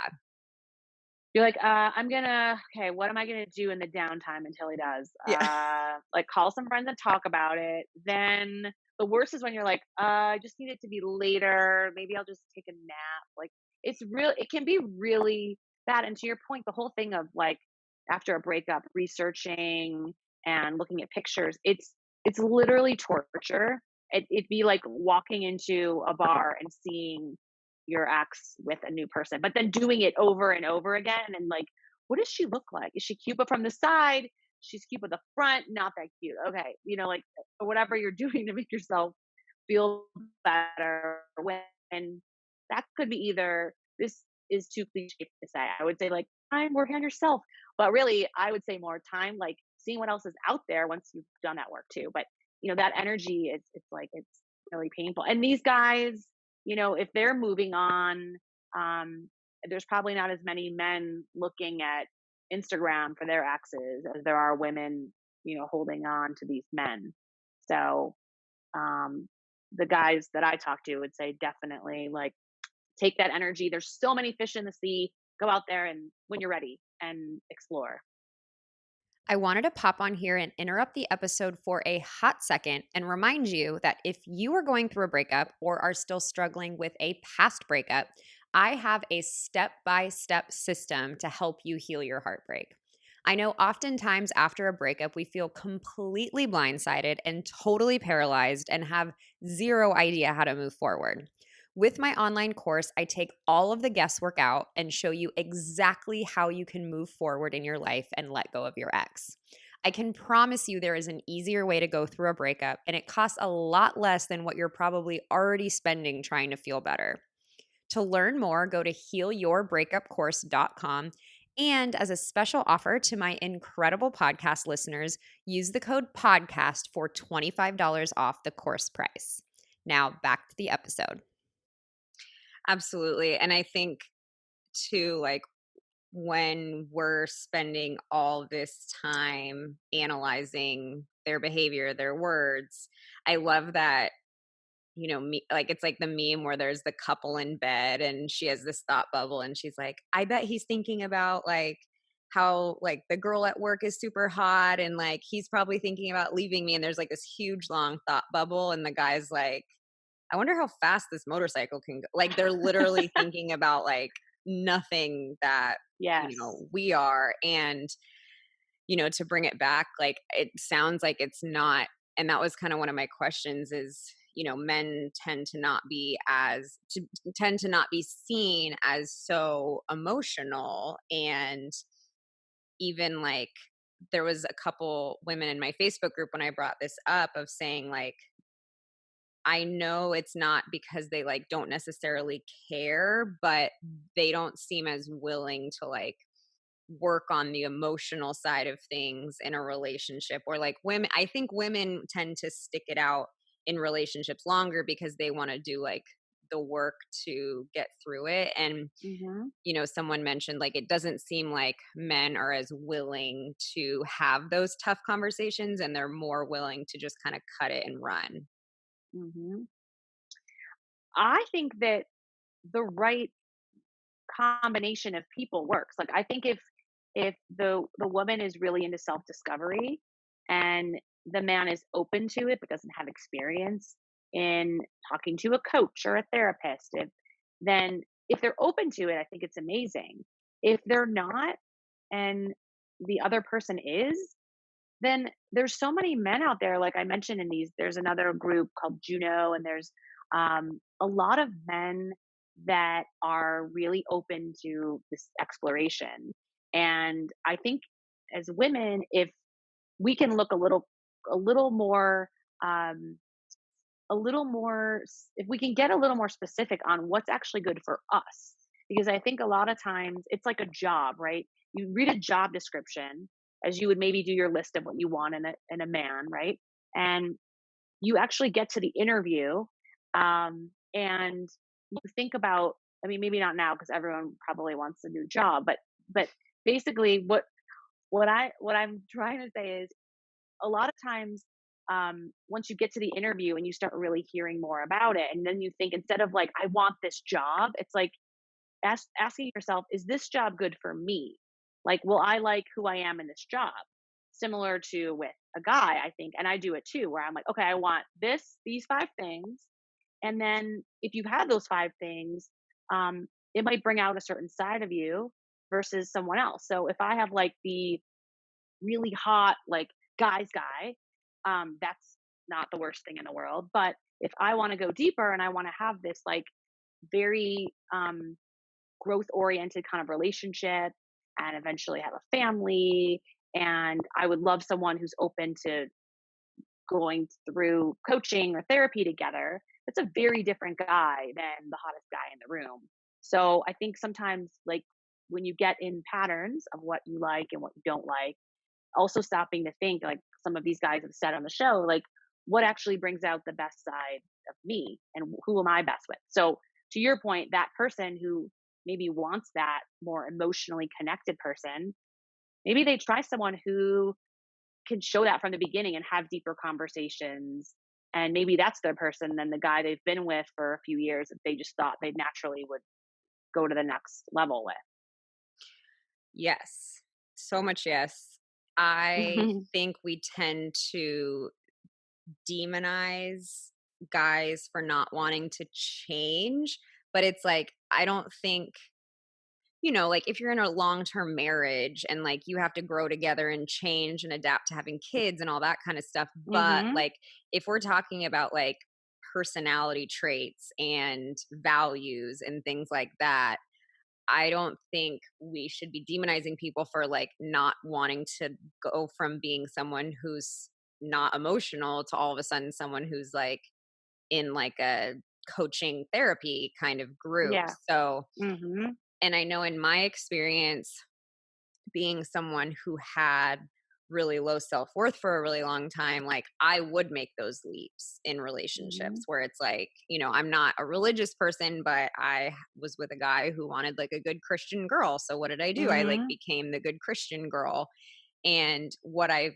You're like, okay, what am I gonna do in the downtime until he does? yeah, Like call some friends and talk about it. Then the worst is when you're like, I just need it to be later. Maybe I'll just take a nap. Like it can be really bad. And to your point, the whole thing of like after a breakup, researching and looking at pictures, it's literally torture. It'd be like walking into a bar and seeing your ex with a new person, but then doing it over and over again. And like, what does she look like? Is she cute, but from the side? She's cute, but the front, not that cute. Okay. Like whatever you're doing to make yourself feel better when that could be either this is too cliche to say. I would say like time working on yourself, but really I would say more time like seeing what else is out there once you've done that work too. But that energy it's like it's really painful. And these guys, if they're moving on, um, there's probably not as many men looking at Instagram for their exes as there are women, holding on to these men. So, um, the guys that I talk to would say definitely like take that energy. There's so many fish in the sea. Go out there and when you're ready and explore. I wanted to pop on here and interrupt the episode for a hot second and remind you that if you are going through a breakup or are still struggling with a past breakup, I have a step by step system to help you heal your heartbreak. I know oftentimes after a breakup, we feel completely blindsided and totally paralyzed and have zero idea how to move forward. With my online course, I take all of the guesswork out and show you exactly how you can move forward in your life and let go of your ex. I can promise you there is an easier way to go through a breakup, and it costs a lot less than what you're probably already spending trying to feel better. To learn more, go to healyourbreakupcourse.com. And as a special offer to my incredible podcast listeners, use the code PODCAST for $25 off the course price. Now, back to the episode. absolutely. And I think too, like when we're spending all this time analyzing their behavior, their words, I love that, me, like it's like the meme where there's the couple in bed and she has this thought bubble and she's like, I bet he's thinking about like how like the girl at work is super hot and like he's probably thinking about leaving me. And there's like this huge long thought bubble and the guy's like, I wonder how fast this motorcycle can go. Like they're literally thinking about like nothing that, Yes. we are. And, to bring it back, like it sounds like it's not. And that was kind of one of my questions is, men tend to not be seen as so emotional. And even like there was a couple women in my Facebook group when I brought this up of saying like, I know it's not because they like don't necessarily care, but they don't seem as willing to like work on the emotional side of things in a relationship. Or like women, I think women tend to stick it out in relationships longer because they want to do like the work to get through it. And Hmm. someone mentioned like it doesn't seem like men are as willing to have those tough conversations and they're more willing to just kind of cut it and run. Hmm. I think that the right combination of people works. Like I think if the woman is really into self discovery and the man is open to it but doesn't have experience in talking to a coach or a therapist, then if they're open to it, I think it's amazing. If they're not and the other person is, then there's so many men out there. Like I mentioned in these, there's another group called Juno, and there's a lot of men that are really open to this exploration. And I think as women, if we can look a little more, um, if we can get a little more specific on what's actually good for us, because I think a lot of times it's like a job, right? You read a job description as you would maybe do your list of what you want in a man, right? And you actually get to the interview, and you think about, I mean, maybe not now because everyone probably wants a new job, but basically what I'm trying to say is a lot of times, once you get to the interview and you start really hearing more about it, and then you think, instead of like, I want this job, it's like asking yourself, is this job good for me? Like, will I like who I am in this job? Similar to with a guy, I think, and I do it too, where I'm like, okay, I want these 5 things. And then if you have those 5 things, it might bring out a certain side of you versus someone else. So if I have like the really hot, like, guy's guy, that's not the worst thing in the world. But if I want to go deeper and I want to have this like very growth oriented kind of relationship and eventually have a family, and I would love someone who's open to going through coaching or therapy together, it's a very different guy than the hottest guy in the room. So I think sometimes, like, when you get in patterns of what you like and what you don't like, also stopping to think, like some of these guys have said on the show, like, what actually brings out the best side of me and who am I best with? So to your point, that person who maybe wants that more emotionally connected person, maybe they try someone who can show that from the beginning and have deeper conversations. And maybe that's their person than the guy they've been with for a few years that they just thought they naturally would go to the next level Yes. So much yes. I with. think we tend to demonize guys for not wanting to change, but it's like, I don't think, like if you're in a long-term marriage and like you have to grow together and change and adapt to having kids and all that kind of stuff, but Hmm. like if we're talking about like personality traits and values and things like that, I don't think we should be demonizing people for like not wanting to go from being someone who's not emotional to all of a sudden someone who's like in like a coaching therapy kind of group. Yeah. So, Hmm. and I know in my experience, being someone who had really low self-worth for a really long time, like I would make those leaps in relationships Hmm. where it's like, I'm not a religious person, but I was with a guy who wanted like a good Christian girl. So what did I do? I like Hmm. became the good Christian girl. And what I've,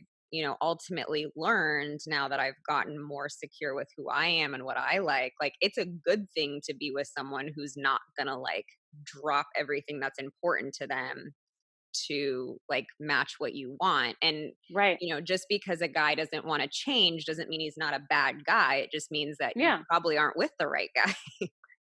ultimately learned now that I've gotten more secure with who I am and what I like it's a good thing to be with someone who's not gonna like drop everything that's important to them to like match what you want. And Right. just because a guy doesn't want to change doesn't mean he's not a bad guy. It just means that you Yeah. probably aren't with the right guy.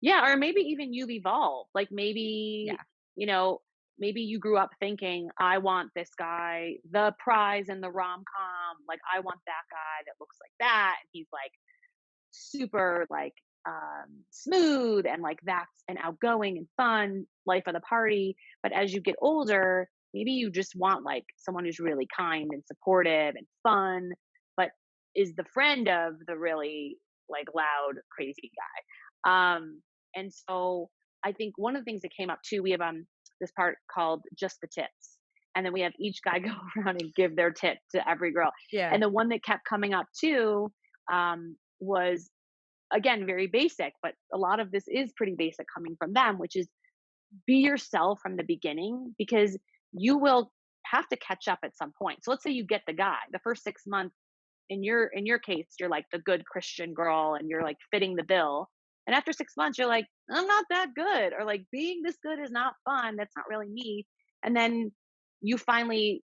Yeah. Or maybe even you've evolved. Like maybe, Yeah. you know, maybe you grew up thinking, I want this guy, the prize in the rom com. Like, I want that guy that looks like that. And he's like super, like, smooth and like that's an outgoing and fun life of the party. But as you get older, maybe you just want like someone who's really kind and supportive and fun, but is the friend of the really like loud crazy guy. And so I think one of the things that came up too, we have this part called just the tips, and then we have each guy go around and give their tip to every girl. Yeah. And the one that kept coming up too, was, again, very basic, but a lot of this is pretty basic coming from them, which is be yourself from the beginning, because you will have to catch up at some point. So let's say you get the guy the first 6 months, in your case, you're like the good Christian girl and you're like fitting the bill. And after 6 months, you're like, I'm not that good, or like being this good is not fun. That's not really me. And then you finally,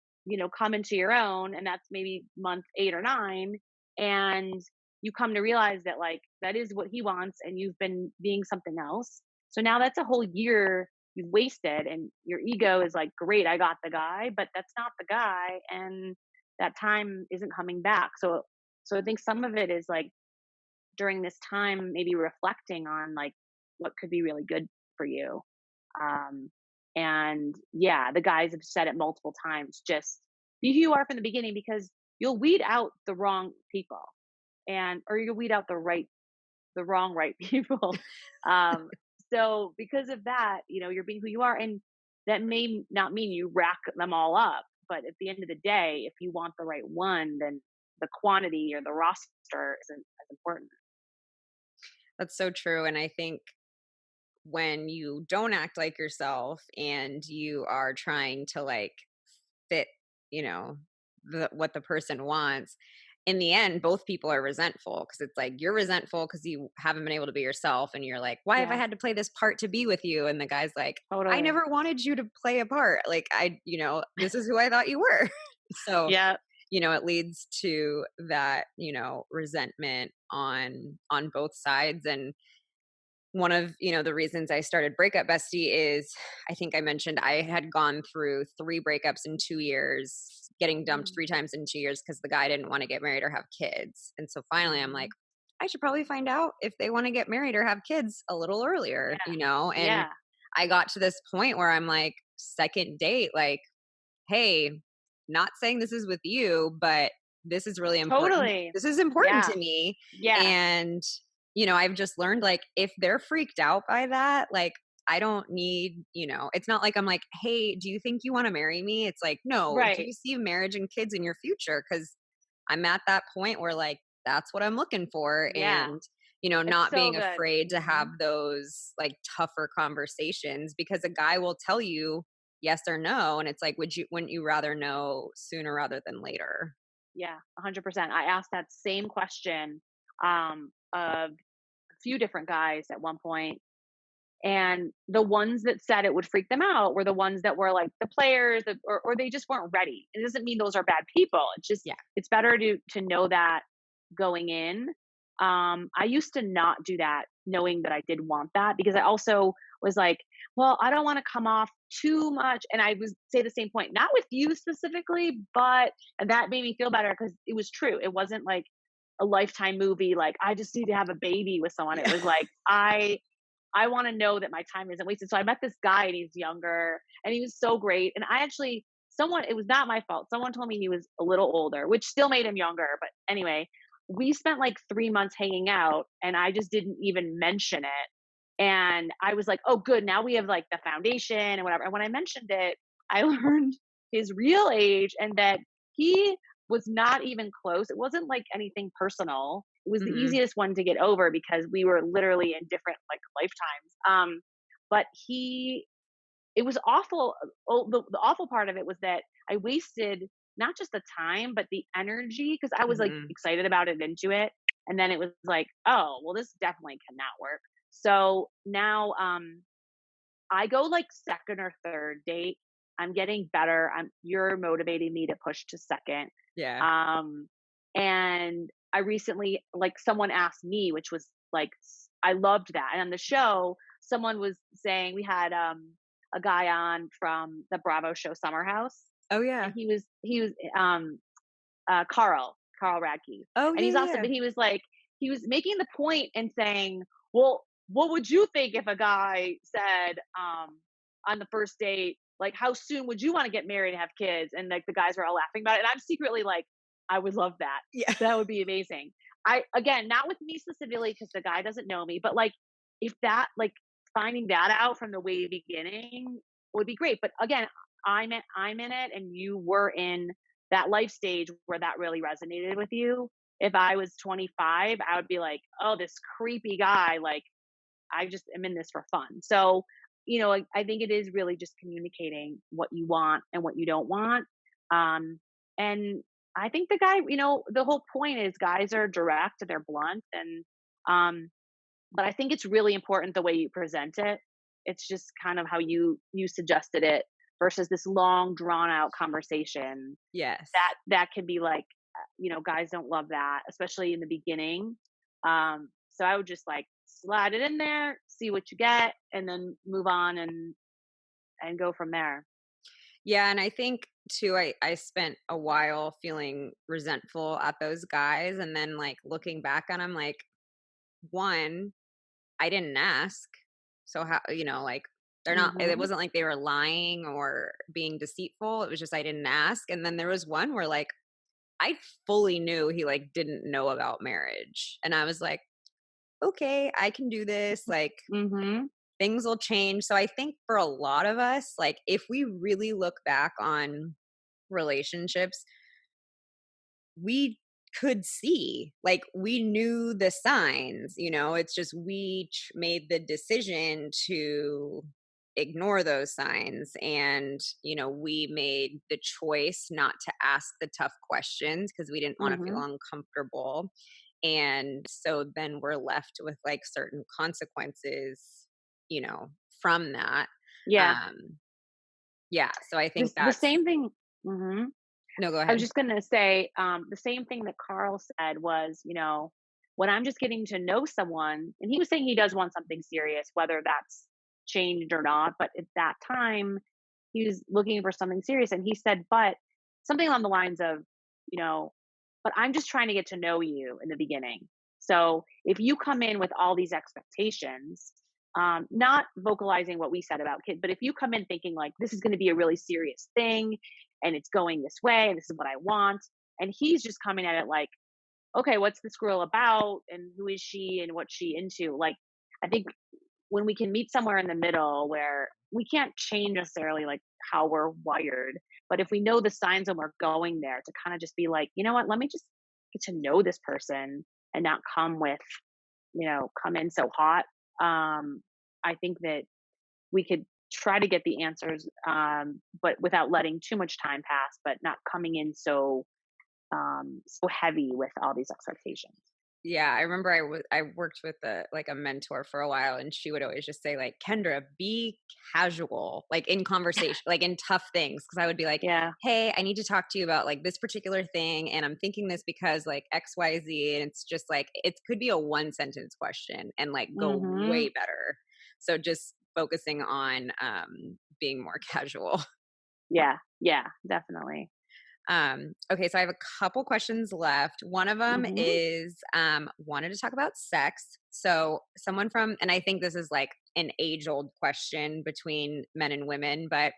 come into your own, and that's maybe month 8 or 9, and you come to realize that like that is what he wants, and you've been being something else. So now that's a whole year you've wasted, and your ego is like, great, I got the guy, but that's not the guy, and that time isn't coming back. So I think some of it is like during this time, maybe reflecting on like what could be really good for you. Um, and yeah, the guys have said it multiple times. Just be who you are from the beginning, because you'll weed out the wrong people, and or you'll weed out the wrong right people. Um, so because of that, you're being who you are, and that may not mean you rack them all up. But at the end of the day, if you want the right one, then the quantity or the roster isn't as important. That's so true. And I think when you don't act like yourself and you are trying to like fit, you know, what the person wants, in the end, both people are resentful because it's like you're resentful because you haven't been able to be yourself. And you're like, why have I Yeah, had to play this part to be with you? And the guy's like, I totally. never wanted you to play a part. Like, this is who I thought you were. So, Yeah, it leads to that, resentment on both sides. And one of the reasons I started Breakup Bestie is I think I mentioned I had gone through 3 breakups in 2 years, getting dumped mm, 3 times in 2 years because the guy didn't want to get married or have kids. And so finally I'm like, mhm. I should probably find out if they want to get married or have kids a little earlier, Yeah, and yeah, I got to this point where I'm like, second date, like, hey, not saying this is with you, but this is really important. totally. This is important Yeah, to me. yeah, And, I've just learned like if they're freaked out by that, like I don't need, it's not like I'm like, hey, do you think you want to marry me? It's like, no, do right. you see marriage and kids in your future? Because I'm at that point where like that's what I'm looking for. Yeah, And, it's not so being good. afraid to have Mhm. those like tougher conversations because a guy will tell you yes or no. And it's like, wouldn't you rather know sooner rather than later? Yeah, 100%. I asked that same question of a few different guys at one point, and the ones that said it would freak them out were the ones that were like the players, or they just weren't ready. It doesn't mean those are bad people. Yeah. It's better to know that going in. I used to not do that, knowing that I did want that, because I also was like, well, I don't want to come off too much. And I would say the same point, not with you specifically, but and that made me feel better because it was true. It wasn't like a lifetime movie, like I just need to have a baby with someone. It Yeah. was like I want to know that my time isn't wasted. So I met this guy and he's younger and he was so great. And I actually, it was not my fault. Someone told me he was a little older, which still made him younger. But anyway, we spent like 3 months hanging out and I just didn't even mention it. And I was like, oh, good. Now we have like the foundation and whatever. And when I mentioned it, I learned his real age and that he was not even close. It wasn't like anything personal. It was the Hmm. easiest one to get over because we were literally in different like lifetimes. But it was awful. Oh, the awful part of it was that I wasted not just the time but the energy because I was like Hmm. excited about it, into it, and then it was like, oh well, this definitely cannot work. So now, I go like second or third date. I'm getting better. You're motivating me to push to second. Yeah. Um, and I recently, like, someone asked me, which was like, I loved that. And on the show, someone was saying we had a guy on from the Bravo show Summer House, Oh and yeah. he was Carl Radke, Oh and yeah. he's awesome. Yeah. But he was making the point and saying, "Well, what would you think if a guy said on the first date, like, how soon would you want to get married and have kids?" And like the guys were all laughing about it, and I'm secretly like, I would love that. Yeah. That would be amazing. I Again, not with me specifically because the guy doesn't know me, but like if that like finding that out from the way beginning would be great. But again, I'm in it, and you were in that life stage where that really resonated with you. If I was 25, I would be like, oh, this creepy guy, like, I just am in this for fun. So, I think it is really just communicating what you want and what you don't want. And I think the whole point is guys are direct, they're blunt, and um, but I think it's really important the way you present it. It's just kind of how you suggested it versus this long drawn out conversation Yes. that can be like, guys don't love that, especially in the beginning. So I would just like slide it in there, see what you get, and then move on and go from there. Yeah, and I think too, I spent a while feeling resentful at those guys, and then like looking back on, I'm like, one, I didn't ask. So how, like they're not, it Mm-hmm. wasn't like they were lying or being deceitful. It was just I didn't ask. And then there was one where like I fully knew he like didn't know about marriage. And I was like, okay, I can do this. Like Mm-hmm. things will change. So I think for a lot of us, like if we really look back on relationships, we could see, like we knew the signs, it's just we made the decision to ignore those signs. And we made the choice not to ask the tough questions because we didn't want to Mm-hmm. feel uncomfortable. And so then we're left with like certain consequences, you know from that. Yeah. um yeah, so I think The that's same thing. Mm-hmm. no, go I was ahead. just going to say, the same thing that Carl said was, when I'm just getting to know someone, and he was saying he does want something serious, whether that's changed or not. But at that time, he was looking for something serious. And he said, but something along the lines of, you know, but I'm just trying to get to know you in the beginning. So if you come in with all these expectations, not vocalizing what we said about kids, but if you come in thinking like this is going to be a really serious thing and it's going this way and this is what I want, and he's just coming at it like, okay, what's this girl about and who is she and what's she into? Like, I think when we can meet somewhere in the middle where we can't change necessarily like how we're wired, but if we know the signs and we're going there to kind of just be like, you know what, let me just get to know this person and not come with, come in so hot. I think that we could try to get the answers, but without letting too much time pass, but not coming in so heavy with all these expectations. Yeah, I remember I worked with a mentor for a while, and she would always just say like, "Kendra, be casual, like in conversation, like in tough things." Because I would be like, Yeah. "Hey, I need to talk to you about like this particular thing, and I'm thinking this because like X, Y, Z," and it's just like it could be a one sentence question and like go Hmm. way better. So just focusing on being more casual. Yeah. Yeah. Definitely. Okay, so I have a couple questions left. One of them Hmm. is wanted to talk about sex. So someone from, and I think this is like an age old question between men and women, but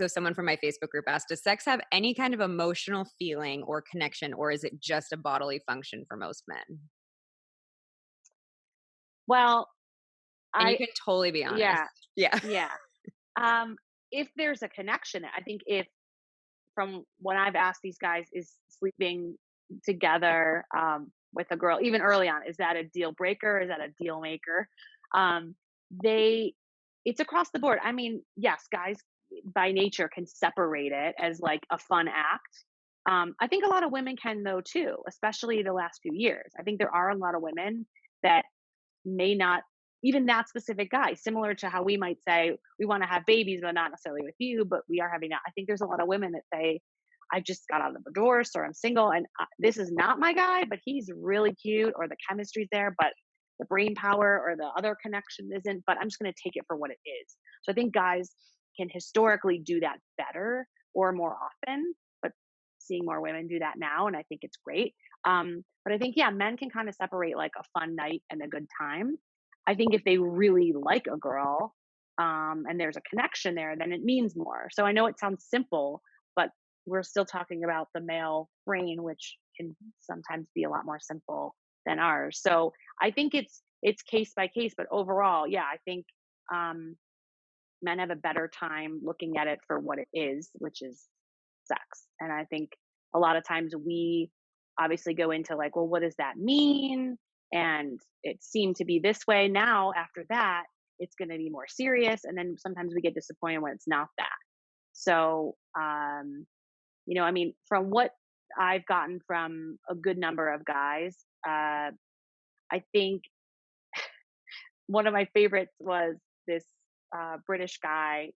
someone from my Facebook group asked, does sex have any kind of emotional feeling or connection, or is it just a bodily function for most men? Well, And you I can totally be honest. yeah, Yeah. yeah. Um, if there's a connection, I think if from what I've asked these guys, is sleeping together with a girl, even early on, is that a deal breaker? Is that a deal maker? Um, they, it's across the board. I mean, yes, guys by nature can separate it as like a fun act. I think a lot of women can though too, especially the last few years. I think there are a lot of women that may not, even that specific guy, similar to how we might say we want to have babies but not necessarily with you, but we are having that. I think there's a lot of women that say I just got out of a divorce or I'm single and this is not my guy, but he's really cute or the chemistry's there, but the brain power or the other connection isn't, but I'm just going to take it for what it is. So I think guys can historically do that better or more often, but seeing more women do that now, and I think it's great. But I think, yeah, men can kind of separate like a fun night and a good time. I think if they really like a girl, and there's a connection there, then it means more. So I know it sounds simple, but we're still talking about the male brain, which can sometimes be a lot more simple than ours. So I think it's case by case, but overall, yeah, I think um, men have a better time looking at it for what it is, which is sex. And I think a lot of times we obviously go into like, well, what does that mean? And it seemed to be this way. Now, after that, it's going to be more serious. And then sometimes we get disappointed when it's not that. So, I mean, from what I've gotten from a good number of guys, I think one of my favorites was this British guy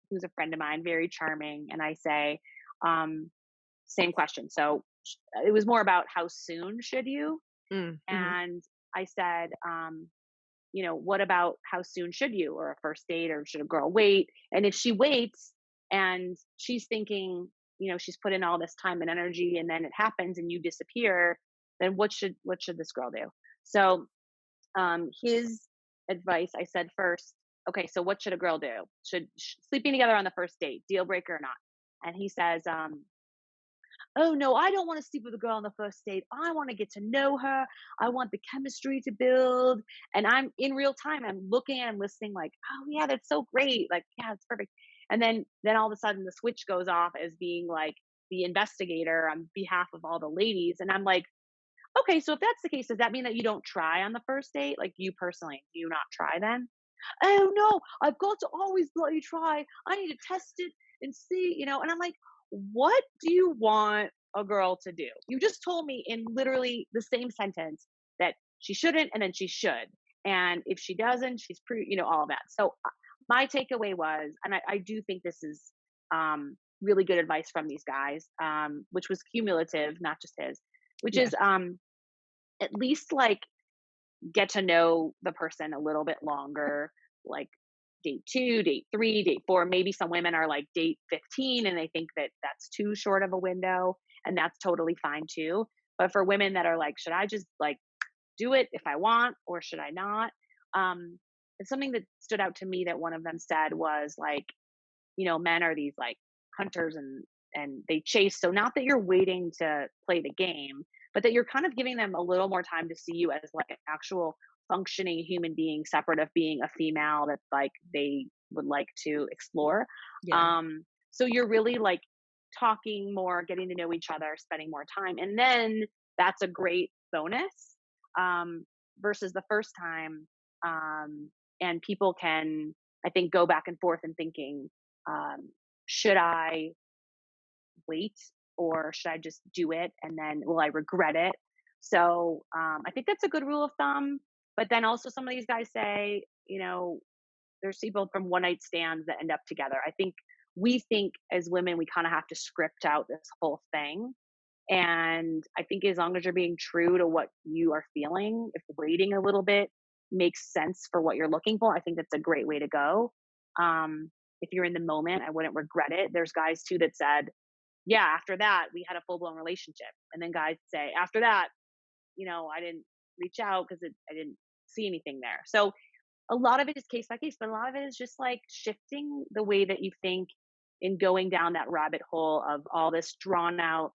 who's a friend of mine, very charming. And I say, um, same question. So it was more about how soon should you? Mm-hmm. And I said, what about how soon should you, or a first date, or should a girl wait? And if she waits and she's thinking, she's put in all this time and energy and then it happens and you disappear, then what should this girl do? So his advice, I said first, okay, so what should a girl do? Sleeping together on the first date, deal breaker or not? And he says, oh no, I don't want to sleep with a girl on the first date. I want to get to know her. I want the chemistry to build. And I'm in real time, I'm looking and listening like, oh yeah, that's so great. Like, yeah, it's perfect. And then all of a sudden the switch goes off as being like the investigator on behalf of all the ladies. And I'm like, okay, so if that's the case, does that mean that you don't try on the first date? Like you personally, do you not try then? Oh no, I've got to always bloody try. I need to test it and see, and I'm like, what do you want a girl to do? You just told me in literally the same sentence that she shouldn't and then she should. And if she doesn't, she's all of that. So my takeaway was, and I do think this is really good advice from these guys, which was cumulative, not just his, which Yeah. is at least like get to know the person a little bit longer, like date 2, date 3, date 4. Maybe some women are like date 15 and they think that that's too short of a window, and that's totally fine too. But for women that are like, should I just like do it if I want or should I not? And something that stood out to me that one of them said was like, men are these like hunters and they chase. So not that you're waiting to play the game, but that you're kind of giving them a little more time to see you as like an actual functioning human being, separate of being a female that like they would like to explore. Yeah. So you're really like talking more, getting to know each other, spending more time, and then that's a great bonus versus the first time. And people can, I think, go back and forth in thinking, um, should I wait or should I just do it and then will I regret it? So I think that's a good rule of thumb. But then also some of these guys say, there's people from one night stands that end up together. I think we think as women, we kind of have to script out this whole thing. And I think as long as you're being true to what you are feeling, if waiting a little bit makes sense for what you're looking for, I think that's a great way to go. If you're in the moment, I wouldn't regret it. There's guys too that said, yeah, after that, we had a full blown relationship. And then guys say, after that, I didn't reach out because I didn't see anything there. So a lot of it is case by case, but a lot of it is just like shifting the way that you think in going down that rabbit hole of all this drawn out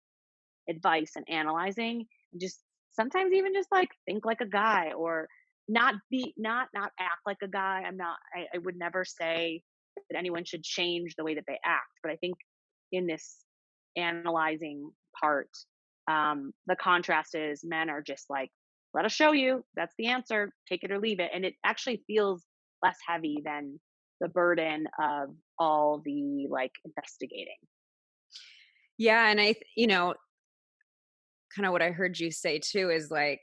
advice and analyzing, and just sometimes even just like think like a guy or not act like a guy. I would never say that anyone should change the way that they act, but I think in this analyzing part, the contrast is men are just like, let us show you, that's the answer, take it or leave it, and it actually feels less heavy than the burden of all the like investigating. Yeah, and kind of what I heard you say too is like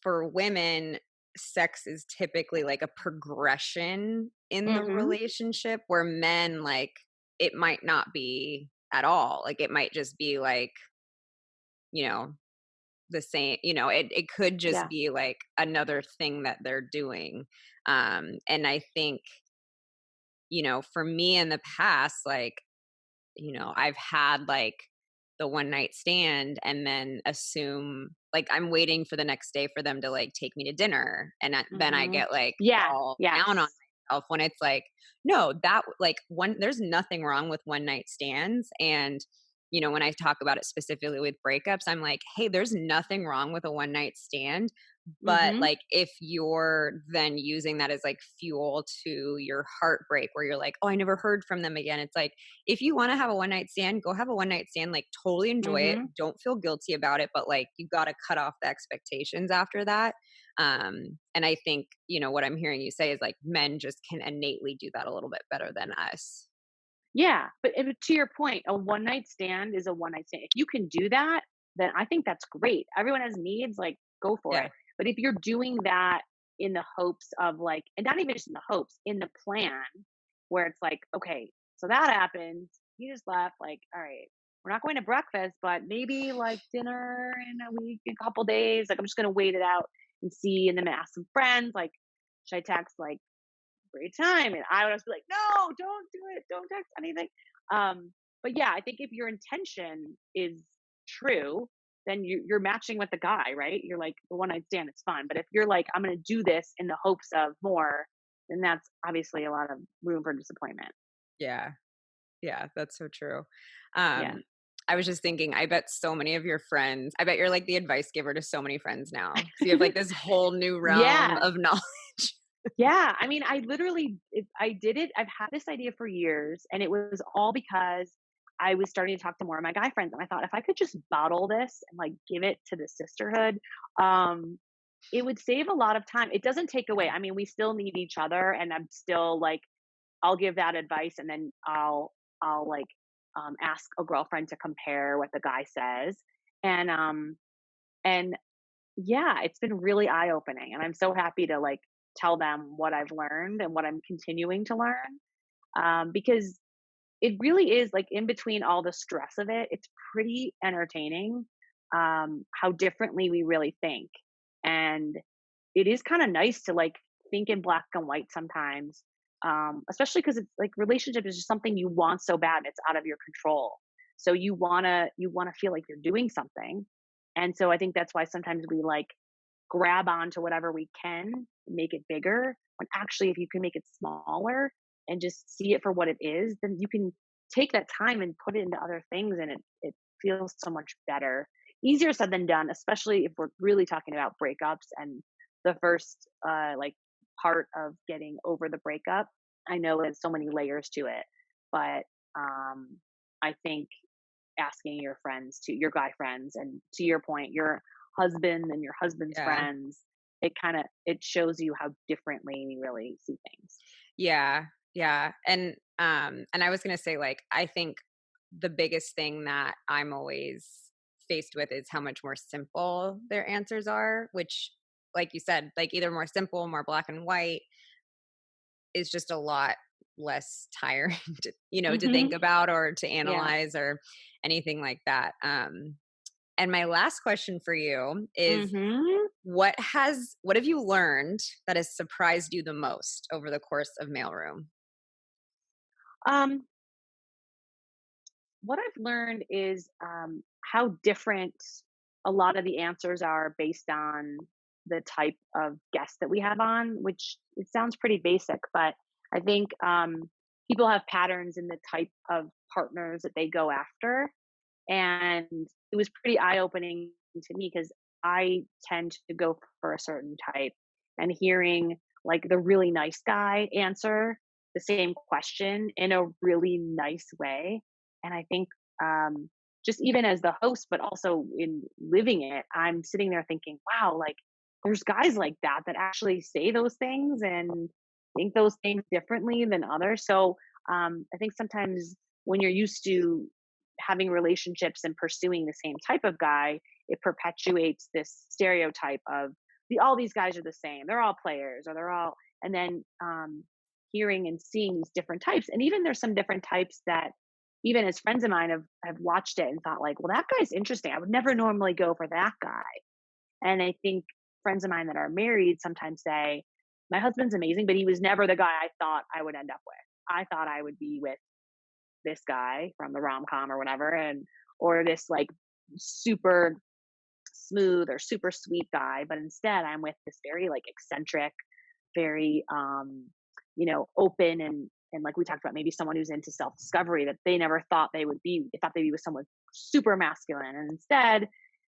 for women, sex is typically like a progression in the Mm-hmm. relationship where men like it might not be at all. Like it might just be like, you know, the same, it could just Yeah. be like another thing that they're doing. And I think, for me in the past, like, I've had like the one night stand and then assume like I'm waiting for the next day for them to like take me to dinner. And then I Mm-hmm. get like Yeah. all down on Yes. myself when it's like, no, that like there's nothing wrong with one night stands. And, when I talk about it specifically with breakups, I'm like, hey, there's nothing wrong with a one night stand. But Mm-hmm. like if you're then using that as like fuel to your heartbreak where you're like, oh, I never heard from them again. It's like, if you want to have a one night stand, go have a one night stand, like totally enjoy it. Mm-hmm. Don't feel guilty about it, but like you got to cut off the expectations after that. And I think, what I'm hearing you say is like men just can innately do that a little bit better than us. Yeah, but to your point, a one night stand is a one night stand. If you can do that, then I think that's great. Everyone has needs, like go for Yeah. it. But if you're doing that in the hopes of like, and not even just in the hopes, in the plan, where it's like, okay, so that happened, you just left, like, all right, we're not going to breakfast, but maybe like dinner in a week, a couple days. Like, I'm just gonna wait it out and see, and then ask some friends, like, should I text like great time? And I would always be like, no, don't do it. Don't text anything. But yeah, I think if your intention is true, then you're matching with the guy, right? You're like, the one night stand, it's fun. But if you're like, I'm going to do this in the hopes of more, then that's obviously a lot of room for disappointment. Yeah. Yeah, that's so true. Yeah. Um, I was just thinking, I bet so many of your friends, I bet you're like the advice giver to so many friends now because you have like this whole new realm Yeah. of knowledge. Yeah. I mean, I literally, I did it. I've had this idea for years, and it was all because I was starting to talk to more of my guy friends. And I thought if I could just bottle this and like give it to the sisterhood, um, it would save a lot of time. It doesn't take away. I mean, we still need each other, and I'm still like, I'll give that advice, and then I'll like ask a girlfriend to compare what the guy says, and and yeah, it's been really eye opening, and I'm so happy to like tell them what I've learned and what I'm continuing to learn, because it really is like in between all the stress of it, it's pretty entertaining how differently we really think, and it is kind of nice to like think in black and white sometimes, especially because it's like relationship is just something you want so bad, it's out of your control, so you want to feel like you're doing something, and so I think that's why sometimes we like grab onto whatever we can, make it bigger, when actually if you can make it smaller and just see it for what it is, then you can take that time and put it into other things, and it feels so much better. Easier said than done, especially if we're really talking about breakups and the first like part of getting over the breakup. I know there's so many layers to it, but I think asking your friends, to your guy friends, and to your point, your husband and your husband's Yeah. friends, it shows you how differently we really see things. Yeah. Yeah. And I was going to say like I think the biggest thing that I'm always faced with is how much more simple their answers are, which like you said, like either more simple, more black and white is just a lot less tiring to, to think Hmm. about or to Yeah. analyze or anything like that. And my last question for you is Hmm. what have you learned that has surprised you the most over the course of mailroom? Um, what I've learned is how different a lot of the answers are based on the type of guest that we have on, which it sounds pretty basic, but I think people have patterns in the type of partners that they go after. And it was pretty eye opening to me because I tend to go for a certain type, and hearing like the really nice guy answer the same question in a really nice way. And I think just even as the host, but also in living it, I'm sitting there thinking, wow, like there's guys like that that actually say those things and think those things differently than others. So I think sometimes when you're used to having relationships and pursuing the same type of guy, it perpetuates this stereotype of all these guys are the same. They're all players, or they're all, and then hearing and seeing these different types. And even there's some different types that even as friends of mine have watched it and thought like, well, that guy's interesting. I would never normally go for that guy. And I think friends of mine that are married sometimes say, my husband's amazing, but he was never the guy I thought I would end up with. I thought I would be with this guy from the rom-com or whatever, and or this like super smooth or super sweet guy, but instead I'm with this very like eccentric, very open, and like we talked about, maybe someone who's into self-discovery that they never thought they would be. They thought they'd be with someone super masculine, and instead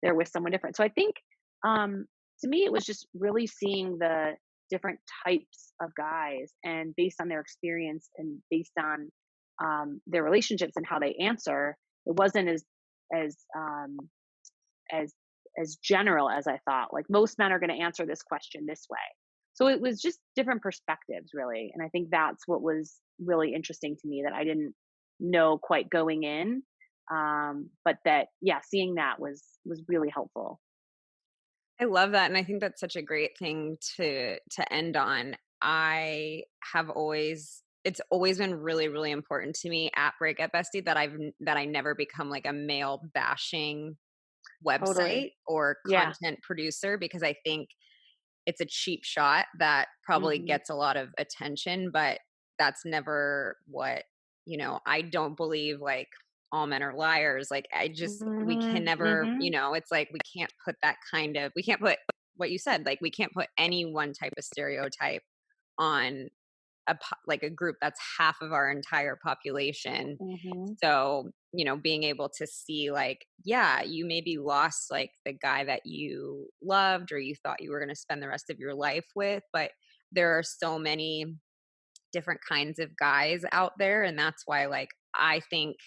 they're with someone different. So I think to me it was just really seeing the different types of guys, and based on their experience and based on their relationships and how they answer, it wasn't as as as general as I thought. Like most men are going to answer this question this way. So it was just different perspectives, really, and I think that's what was really interesting to me that I didn't know quite going in, but that yeah, seeing that was really helpful. I love that, and I think that's such a great thing to end on. I have always it's always been really, really important to me at Breakup Bestie that I never become like a male bashing Totally. website or Yeah. content producer because I think it's a cheap shot that probably Hmm. gets a lot of attention, but that's never what, I don't believe like all men are liars. Like, we can never, Mm-hmm. it's like, we can't put what you said, like, we can't put any one type of stereotype on like a group that's half of our entire population. Mm-hmm. So, being able to see, like, yeah, you maybe lost like the guy that you loved or you thought you were going to spend the rest of your life with, but there are so many different kinds of guys out there. And that's why, like, I think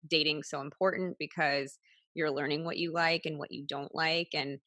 dating's so important, because you're learning what you like and what you don't like. And,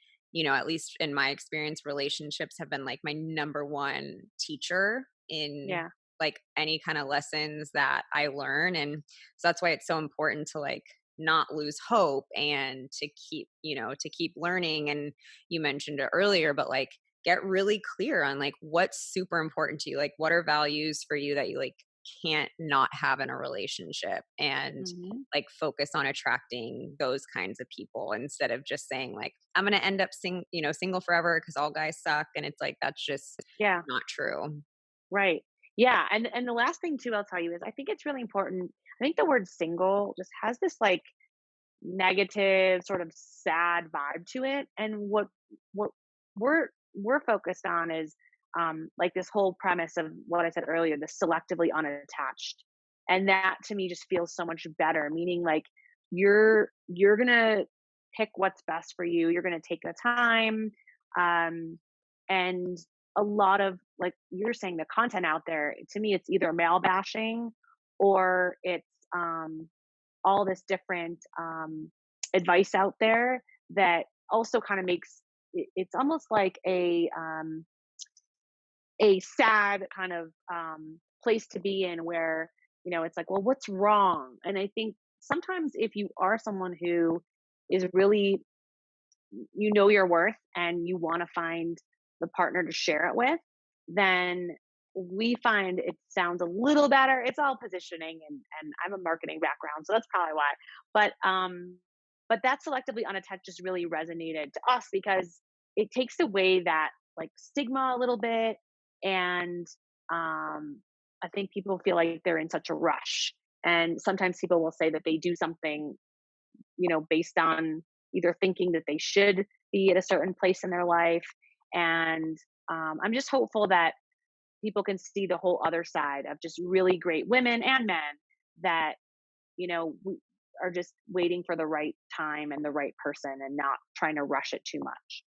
at least in my experience, relationships have been like my number one teacher in Yeah. like any kind of lessons that I learn. And so that's why it's so important to like not lose hope and to keep learning. And you mentioned it earlier, but like get really clear on like what's super important to you. Like, what are values for you that you like can't not have in a relationship, and Mm-hmm. like focus on attracting those kinds of people instead of just saying like, I'm going to end up single forever because all guys suck. And it's like, that's just Yeah. not true. Right. Yeah. And the last thing too I'll tell you is I think it's really important. I think the word single just has this like negative, sort of sad vibe to it. And what we're focused on is like this whole premise of what I said earlier, the selectively unattached. And that to me just feels so much better, meaning like you're gonna pick what's best for you. You're gonna take the time. And a lot of, like you're saying, the content out there, to me it's either male bashing or it's all this different advice out there that also kind of makes it's almost like a sad kind of place to be in, where it's like, well, what's wrong? And I think sometimes if you are someone who is really, your worth and you want to find the partner to share it with, then we find it sounds a little better. It's all positioning, and I'm a marketing background, so that's probably why. But that selectively unattached just really resonated to us because it takes away that like stigma a little bit. And I think people feel like they're in such a rush. And sometimes people will say that they do something, based on either thinking that they should be at a certain place in their life. And I'm just hopeful that people can see the whole other side of just really great women and men that, we are just waiting for the right time and the right person and not trying to rush it too much.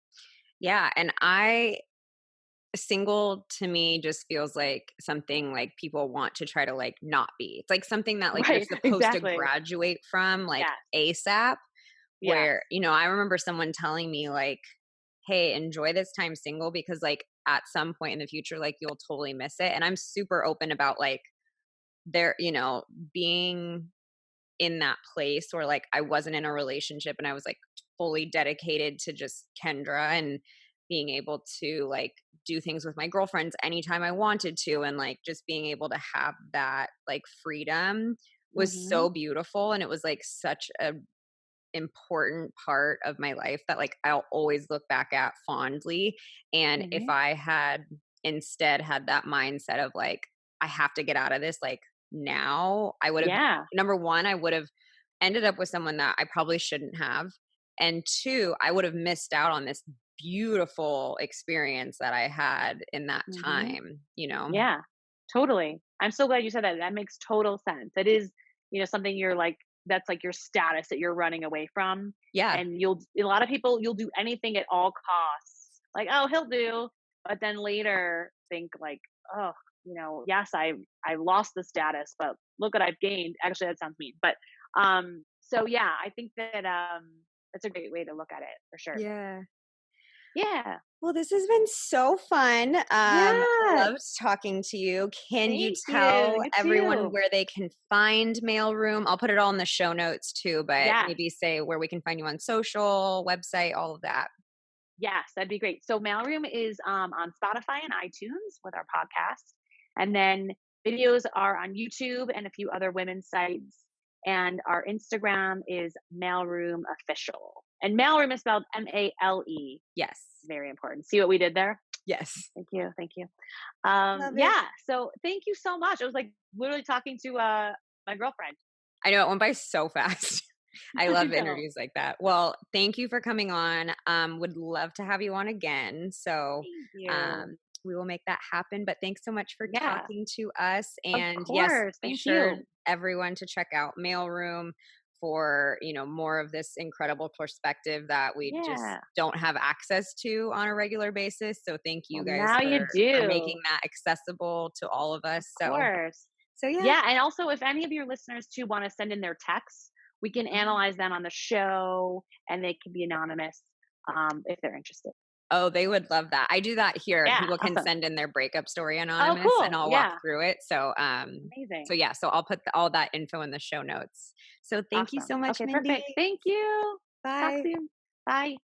Yeah. And single to me just feels like something like people want to try to like not be. It's like something that like you're Right. supposed to Exactly. graduate from like Yes. ASAP, Yes. where, I remember someone telling me like, hey, enjoy this time single because like at some point in the future, like you'll totally miss it. And I'm super open about like there, being in that place where like I wasn't in a relationship and I was like fully dedicated to just Kendra and being able to like do things with my girlfriends anytime I wanted to, and like just being able to have that like freedom was Mhm. so beautiful. And it was like such a important part of my life that like I'll always look back at fondly. And if Mhm. I had instead had that mindset of like, I have to get out of this like now, I would have, Yeah. number one, I would have ended up with someone that I probably shouldn't have. And two, I would have missed out on this beautiful experience that I had in that Mhm. time. Yeah. Totally. I'm so glad you said that. That makes total sense. It is, something you're like, that's like your status that you're running away from. Yeah. And a lot of people, you'll do anything at all costs. Like, oh, he'll do. But then later think like, oh, yes, I lost the status, but look what I've gained. Actually, that sounds mean. But so yeah, I think that that's a great way to look at it for sure. Yeah. Yeah. Well, this has been so fun. Yeah. Loved talking to you. Can you Thank you. tell You everyone too. where they can find Mailroom? I'll put it all in the show notes too, but Yes. maybe say where we can find you on social, website, all of that. Yes, that'd be great. So Mailroom is on Spotify and iTunes with our podcast. And then videos are on YouTube and a few other women's sites. And our Instagram is Mailroom Official. And Mailroom is spelled Male. Yes. Very important. See what we did there? Yes. Thank you. Thank you. Love it. Yeah. So thank you so much. It was like literally talking to my girlfriend. I know it went by so fast. I I love know. interviews like that. Well, thank you for coming on. Would love to have you on again. So Thank you. we will make that happen. But thanks so much for Yeah, talking to us. of And yes, course. be Thank sure you. everyone to check out Mailroom for more of this incredible perspective that we just Yeah. don't have access to on a regular basis. So thank you Well, guys now for you making do. that accessible to all of Of us. course. So yeah. Yeah, and also if any of your listeners too want to send in their texts, we can analyze them on the show, and they can be anonymous if they're interested. Oh, they would love that. I do that here. Yeah, People can awesome. send in their breakup story Oh, anonymous and cool. I'll walk Yeah, through it. So amazing. yeah, so I'll put all that info in the show notes. So thank you Awesome. so much, Okay, Mindie. perfect. Thank you. Talk Bye. soon. Bye.